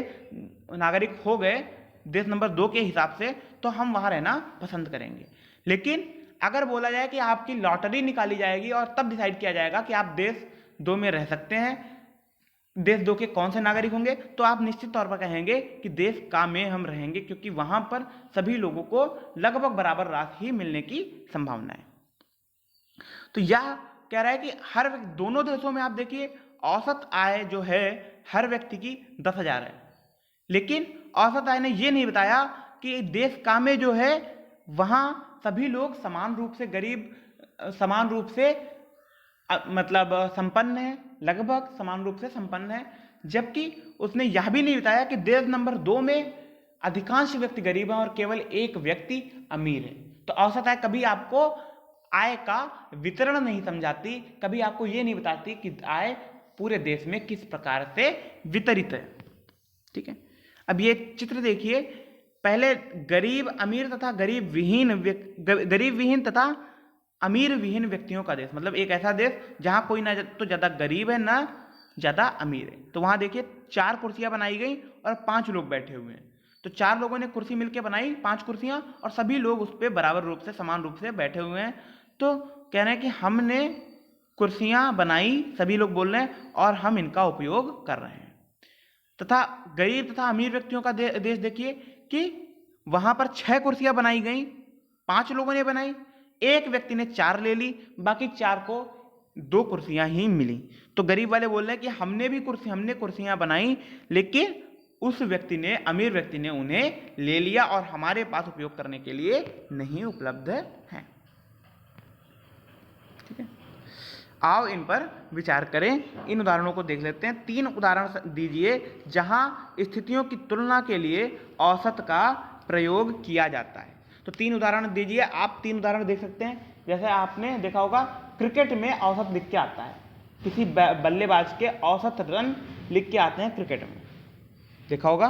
नागरिक हो गए देश नंबर 2 के हिसाब से, तो हम वहाँ रहना पसंद करेंगे। लेकिन अगर बोला जाए कि आपकी लॉटरी निकाली जाएगी और तब डिसाइड किया जाएगा कि आप देश 2 में रह सकते हैं, देश 2 के कौन से नागरिक होंगे, तो आप निश्चित तौर पर कहेंगे कि देश का में हम रहेंगे, क्योंकि वहाँ पर सभी लोगों को लगभग बराबर राशि ही मिलने की संभावना है। तो यह कह रहा है कि दोनों देशों में आप देखिए, औसत आय जो है हर व्यक्ति की 10,000 है, लेकिन औसत आय ने ये नहीं बताया कि देश का में जो है वहाँ सभी लोग समान रूप से मतलब संपन्न है, लगभग समान रूप से संपन्न है। जबकि उसने यह भी नहीं बताया कि देश नंबर 2 में अधिकांश व्यक्ति गरीब हैं और केवल एक व्यक्ति अमीर है। तो औसत आय कभी आपको आय का वितरण नहीं समझाती, कभी आपको ये नहीं बताती कि आय पूरे देश में किस प्रकार से वितरित है। ठीक है, अब ये चित्र देखिए, पहले गरीब अमीर तथा गरीब विहीन तथा अमीर विहीन व्यक्तियों का देश, मतलब एक ऐसा देश जहां कोई ना तो ज्यादा गरीब है ना ज्यादा अमीर है। तो वहां देखिए 4 कुर्सियां बनाई गई और 5 लोग बैठे हुए हैं। तो 4 लोगों ने कुर्सी मिलकर बनाई 5 कुर्सियां और सभी लोग उस पर बराबर रूप से समान रूप से बैठे हुए हैं। तो कह रहे हैं कि हमने कुर्सियां बनाई, सभी लोग बोल रहे हैं, और हम इनका उपयोग कर रहे हैं। तथा गरीब तथा अमीर व्यक्तियों का देश देखिए कि वहां पर 6 कुर्सियां बनाई गई, 5 लोगों ने बनाई, एक व्यक्ति ने 4 ले ली, बाकी 4 को 2 कुर्सियां ही मिली। तो गरीब वाले बोल रहे हैं कि हमने कुर्सियां बनाई, लेकिन उस व्यक्ति ने, अमीर व्यक्ति ने उन्हें ले लिया और हमारे पास उपयोग करने के लिए नहीं उपलब्ध है। ठीक है, आओ इन पर विचार करें। इन उदाहरणों को देख लेते हैं। 3 उदाहरण दीजिए जहां स्थितियों की तुलना के लिए औसत का प्रयोग किया जाता है। तो 3 उदाहरण दीजिए। आप 3 उदाहरण देख सकते हैं। जैसे आपने देखा होगा, क्रिकेट में औसत लिख के आता है, किसी बल्लेबाज के औसत रन लिख के आते हैं क्रिकेट में, देखा होगा।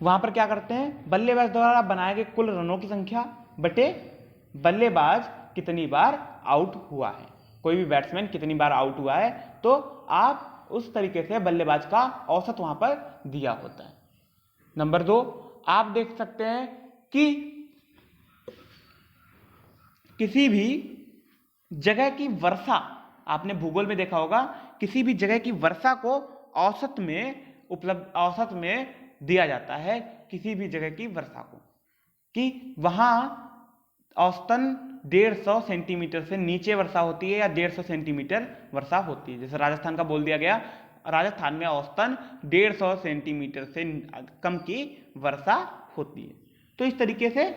वहां पर क्या करते हैं, बल्लेबाज द्वारा बनाए गए कुल रनों की संख्या बटे बल्लेबाज कितनी बार आउट हुआ है, कोई भी बैट्समैन कितनी बार आउट हुआ है, तो आप उस तरीके से बल्लेबाज का औसत वहां पर दिया होता है। नंबर 2, आप देख सकते हैं कि किसी भी जगह की वर्षा, आपने भूगोल में देखा होगा, किसी भी जगह की वर्षा को औसत में दिया जाता है, किसी भी जगह की वर्षा को। कि वहाँ औसतन 150 सेंटीमीटर से नीचे वर्षा होती है या 150 सेंटीमीटर वर्षा होती है। जैसे राजस्थान का बोल दिया गया, राजस्थान में औसतन 150 सेंटीमीटर से कम की वर्षा होती है। तो इस तरीके से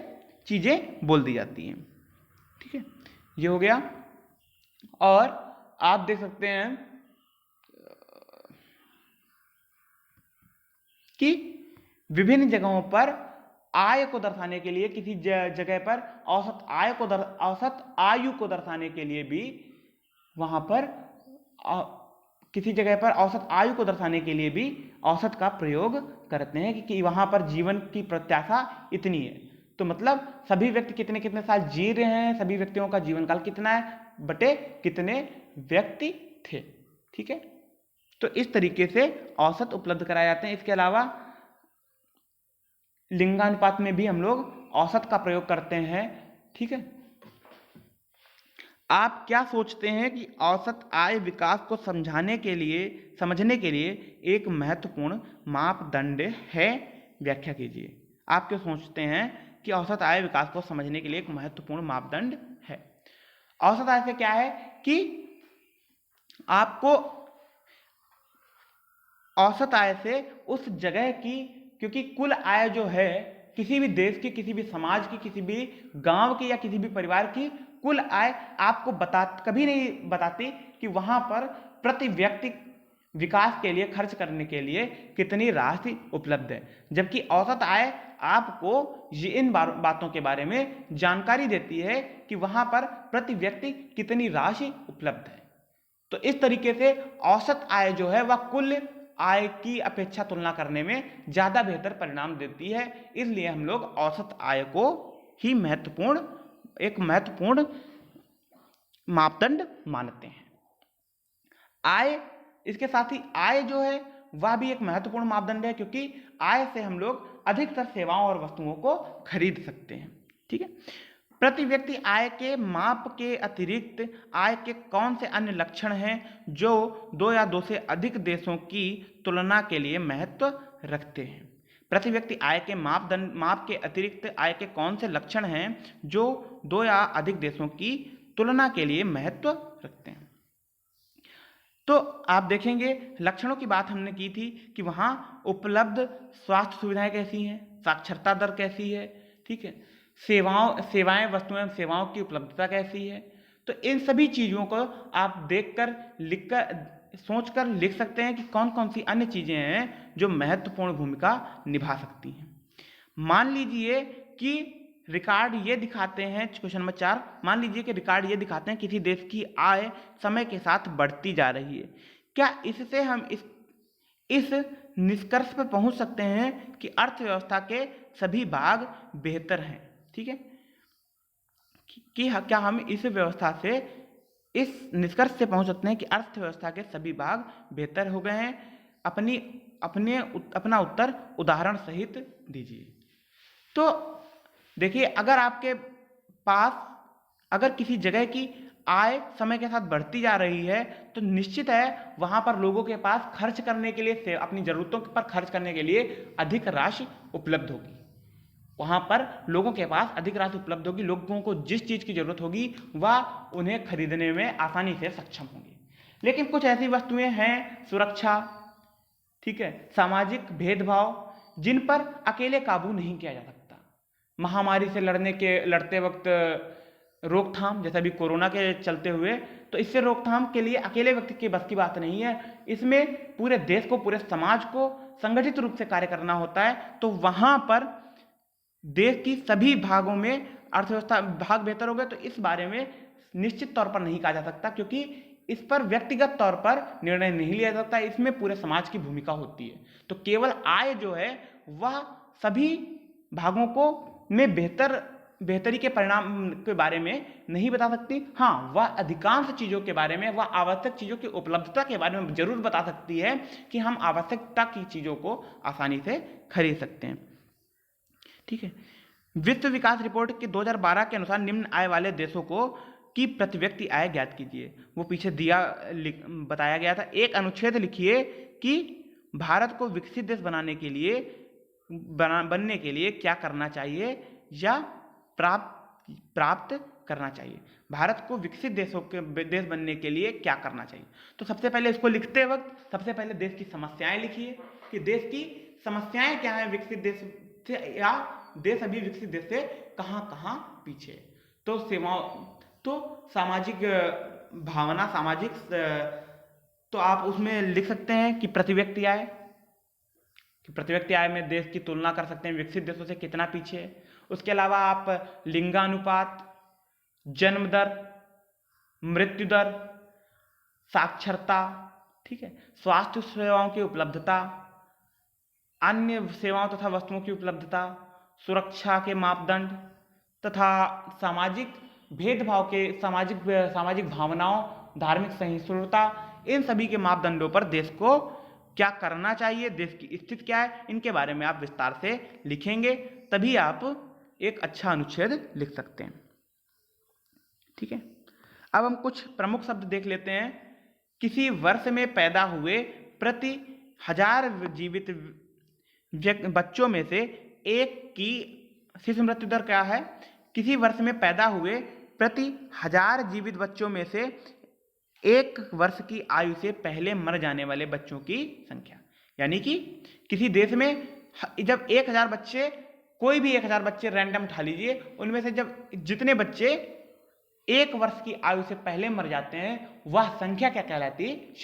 चीज़ें बोल दी जाती हैं। ठीक है, ये हो गया। और आप देख सकते हैं कि विभिन्न जगहों पर आय को दर्शाने के लिए, किसी जगह पर औसत आयु को दर्शाने के लिए भी वहां पर किसी जगह पर औसत आयु को दर्शाने के लिए भी औसत का प्रयोग करते हैं कि वहां पर जीवन की प्रत्याशा इतनी है। तो मतलब सभी व्यक्ति कितने कितने साल जी रहे हैं, सभी व्यक्तियों का जीवन काल कितना है बटे कितने व्यक्ति थे। ठीक है, तो इस तरीके से औसत उपलब्ध कराए जाते हैं। इसके अलावा लिंगानुपात में भी हम लोग औसत का प्रयोग करते हैं। ठीक है, आप क्या सोचते हैं कि औसत आय विकास को समझने के लिए एक महत्वपूर्ण मापदंड है? व्याख्या कीजिए। आप क्या सोचते हैं कि औसत आय विकास को समझने के लिए एक महत्वपूर्ण मापदंड है? औसत आय से क्या है कि आपको औसत आय से उस जगह की, क्योंकि कुल आय जो है किसी भी देश की, किसी भी समाज की, किसी भी गांव की या किसी भी परिवार की कुल आय आपको कभी नहीं बताती कि वहां पर प्रति व्यक्ति विकास के लिए खर्च करने के लिए कितनी राशि उपलब्ध है। जबकि औसत आय आपको इन बातों के बारे में जानकारी देती है कि वहां पर प्रति व्यक्ति कितनी राशि उपलब्ध है। तो इस तरीके से औसत आय जो है वह कुल आय की अपेक्षा तुलना करने में ज्यादा बेहतर परिणाम देती है। इसलिए हम लोग औसत आय को ही एक महत्वपूर्ण मापदंड मानते हैं। आय, इसके साथ ही आय जो है वह भी एक महत्वपूर्ण मापदंड है, क्योंकि आय से हम लोग अधिकतर सेवाओं और वस्तुओं को खरीद सकते हैं। ठीक है, प्रति व्यक्ति आय के माप के अतिरिक्त आय के कौन से अन्य लक्षण हैं जो 2 या 2 से अधिक देशों की तुलना के लिए महत्व रखते हैं? प्रति व्यक्ति आय के माप के अतिरिक्त आय के कौन से लक्षण हैं जो 2 या अधिक देशों की तुलना के लिए महत्व रखते हैं? तो आप देखेंगे लक्षणों की बात हमने की थी कि वहां उपलब्ध स्वास्थ्य सुविधाएं कैसी हैं, साक्षरता दर कैसी है, ठीक है, सेवाएं वस्तुएं एवं सेवाओं की उपलब्धता कैसी है। तो इन सभी चीजों को आप देखकर, लिखकर, सोचकर लिख सकते हैं कि कौन कौन सी अन्य चीजें हैं जो महत्वपूर्ण भूमिका निभा सकती हैं। मान लीजिए कि रिकॉर्ड ये दिखाते हैं, क्वेश्चन नंबर 4, मान लीजिए कि रिकॉर्ड ये दिखाते हैं किसी देश की आय समय के साथ बढ़ती जा रही है। क्या इससे हम इस निष्कर्ष पर पहुंच सकते हैं कि अर्थव्यवस्था के सभी भाग बेहतर हैं? ठीक है, कि क्या हम इस व्यवस्था से इस निष्कर्ष से पहुंच सकते हैं कि अर्थव्यवस्था के सभी भाग बेहतर हो गए हैं? अपना उत्तर उदाहरण सहित दीजिए। तो देखिए, अगर आपके पास अगर किसी जगह की आय समय के साथ बढ़ती जा रही है तो निश्चित है वहां पर लोगों के पास खर्च करने के लिए, अपनी जरूरतों पर खर्च करने के लिए अधिक राशि उपलब्ध होगी। वहां पर लोगों के पास अधिक राशि उपलब्ध होगी, लोगों को जिस चीज की जरूरत होगी वह उन्हें खरीदने में आसानी से सक्षम होंगे। लेकिन कुछ ऐसी वस्तुएं हैं, सुरक्षा, ठीक है, सामाजिक भेदभाव, जिन पर अकेले काबू नहीं किया जा सकता। महामारी से लड़ते वक्त रोकथाम, जैसा भी कोरोना के चलते हुए, तो इससे रोकथाम के लिए अकेले व्यक्ति के बस की बात नहीं है। इसमें पूरे देश को, पूरे समाज को संगठित रूप से कार्य करना होता है। तो वहां पर देश की सभी भागों में अर्थव्यवस्था भाग बेहतर हो गए, तो इस बारे में निश्चित तौर पर नहीं कहा जा सकता, क्योंकि इस पर व्यक्तिगत तौर पर निर्णय नहीं लिया जाता, इसमें पूरे समाज की भूमिका होती है। तो केवल आय जो है वह सभी भागों को में बेहतरी के परिणाम के बारे में नहीं बता सकती। हाँ, वह अधिकांश चीजों के बारे में, वह आवश्यक चीजों की उपलब्धता के बारे में जरूर बता सकती है कि हम आवश्यकता की चीजों को आसानी से खरीद सकते हैं। ठीक है, विश्व विकास रिपोर्ट के 2012 के अनुसार निम्न आय वाले देशों को की प्रति व्यक्ति आय ज्ञात कीजिए। वो पीछे बताया गया था। एक अनुच्छेद लिखिए कि भारत को विकसित देश बनने के लिए क्या करना चाहिए, या प्राप्त करना चाहिए। भारत को विकसित देश बनने के लिए क्या करना चाहिए? तो सबसे पहले इसको लिखते वक्त सबसे पहले देश की समस्याएं लिखिए कि देश की समस्याएं क्या हैं विकसित देश से, या देश अभी विकसित देश से कहां कहां पीछे। तो सामाजिक भावना, सामाजिक, तो आप उसमें लिख सकते हैं कि प्रति व्यक्ति आय में देश की तुलना कर सकते हैं विकसित देशों से कितना पीछे है। उसके अलावा आप लिंगानुपात, जन्म दर, मृत्यु दर, साक्षरता, ठीक है, स्वास्थ्य सेवाओं की उपलब्धता, अन्य सेवाओं तथा वस्तुओं की उपलब्धता, सुरक्षा के मापदंड तथा सामाजिक भेदभाव के, सामाजिक भावनाओं, धार्मिक सहिष्णुता, इन सभी के मापदंडों पर देश को क्या करना चाहिए, देश की स्थिति क्या है, इनके बारे में आप विस्तार से लिखेंगे, तभी आप एक अच्छा अनुच्छेद लिख सकते हैं। ठीक है, अब हम कुछ प्रमुख शब्द देख लेते हैं। किसी वर्ष में पैदा हुए प्रति 1000 जीवित बच्चों में से एक की शिशु मृत्यु दर क्या है? किसी वर्ष में पैदा हुए प्रति 1000 जीवित बच्चों में से 1 वर्ष की आयु से पहले मर जाने वाले बच्चों की संख्या। यानी कि किसी देश में जब 1000 बच्चे, कोई भी 1000 बच्चे रैंडम उठा लीजिए, उनमें से जब जितने बच्चे 1 वर्ष की आयु से पहले मर जाते हैं, वह संख्या क्या कहलाती है?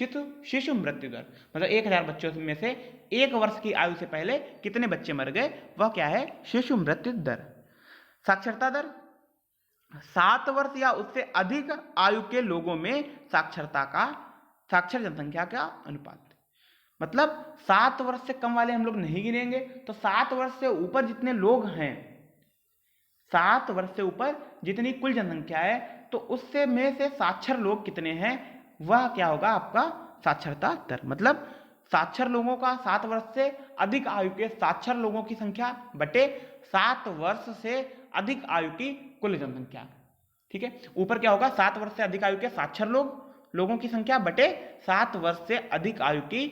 शिशु मृत्यु दर। मतलब 1000 बच्चों में से 1 वर्ष की आयु से पहले कितने बच्चे मर गए, वह क्या है? शिशु मृत्यु दर। साक्षरता दर, 7 वर्ष या उससे अधिक आयु के लोगों में साक्षर जनसंख्या का अनुपात। मतलब 7 वर्ष से कम वाले हम लोग नहीं गिनेंगे, तो 7 वर्ष से ऊपर जितने लोग हैं, 7 वर्ष से ऊपर जितनी कुल जनसंख्या है, तो उससे में से साक्षर लोग कितने हैं, वह क्या होगा? आपका साक्षरता दर। मतलब साक्षर लोगों का 7 वर्ष से अधिक आयु के साक्षर लोगों की संख्या बटे 7 वर्ष से अधिक आयु की कुल जनसंख्या। ठीक है, ऊपर क्या होगा? 7 वर्ष से अधिक आयु के साक्षर लोगों की संख्या बटे 7 वर्ष से अधिक आयु की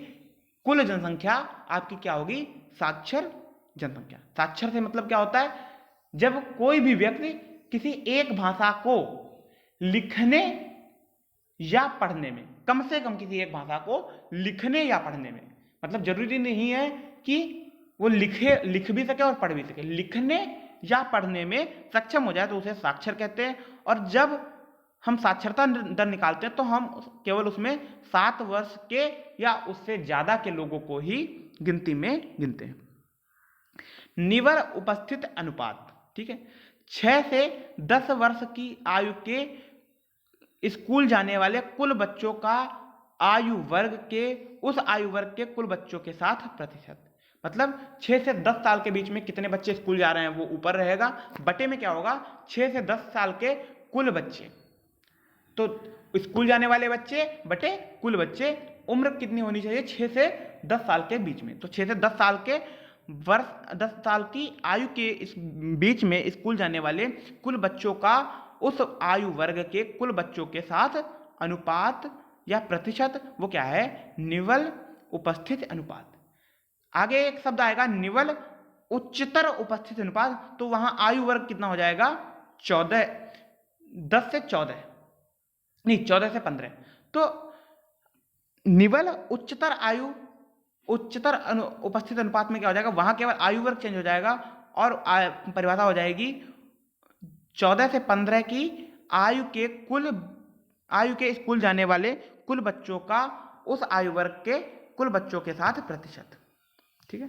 कुल जनसंख्या आपकी क्या होगी? साक्षर जनसंख्या। साक्षर से मतलब क्या होता है? जब कोई भी व्यक्ति किसी एक भाषा को लिखने या पढ़ने में, कम से कम किसी एक भाषा को लिखने या पढ़ने में, मतलब जरूरी नहीं है कि वो लिख भी सके और पढ़ भी सके, लिखने या पढ़ने में सक्षम हो जाए तो उसे साक्षर कहते हैं। और जब हम साक्षरता दर निकालते हैं तो हम केवल उसमें 7 वर्ष के या उससे ज्यादा के लोगों को ही गिनती में गिनते हैं। निवर उपस्थित अनुपात, ठीक है, 6 से 10 वर्ष की आयु के स्कूल जाने वाले कुल बच्चों का आयु वर्ग के, उस आयु वर्ग के कुल बच्चों के साथ प्रतिशत। मतलब 6 से 10 साल के बीच में कितने बच्चे स्कूल जा रहे हैं वो ऊपर रहेगा, बटे में क्या होगा? 6 से 10 साल के कुल बच्चे, तो स्कूल जाने वाले बच्चे बटे कुल बच्चे। उम्र कितनी होनी चाहिए? 6 से 10 साल के बीच में। तो 6 से 10 साल के वर्ष, 10 साल की आयु के इस बीच में स्कूल जाने वाले कुल बच्चों का उस आयु वर्ग के कुल बच्चों के साथ अनुपात या प्रतिशत, वो क्या है? निवल उपस्थित अनुपात। आगे एक शब्द आएगा निवल उच्चतर उपस्थित अनुपात, तो वहां आयु वर्ग कितना हो जाएगा? 10 से 14 नहीं, 14 से 15। तो निवल उच्चतर उपस्थित अनुपात में क्या हो जाएगा? वहां केवल आयु वर्ग चेंज हो जाएगा और परिभाषा हो जाएगी 14 से 15 की आयु के स्कूल जाने वाले कुल बच्चों का उस आयु वर्ग के कुल बच्चों के साथ प्रतिशत। ठीक है,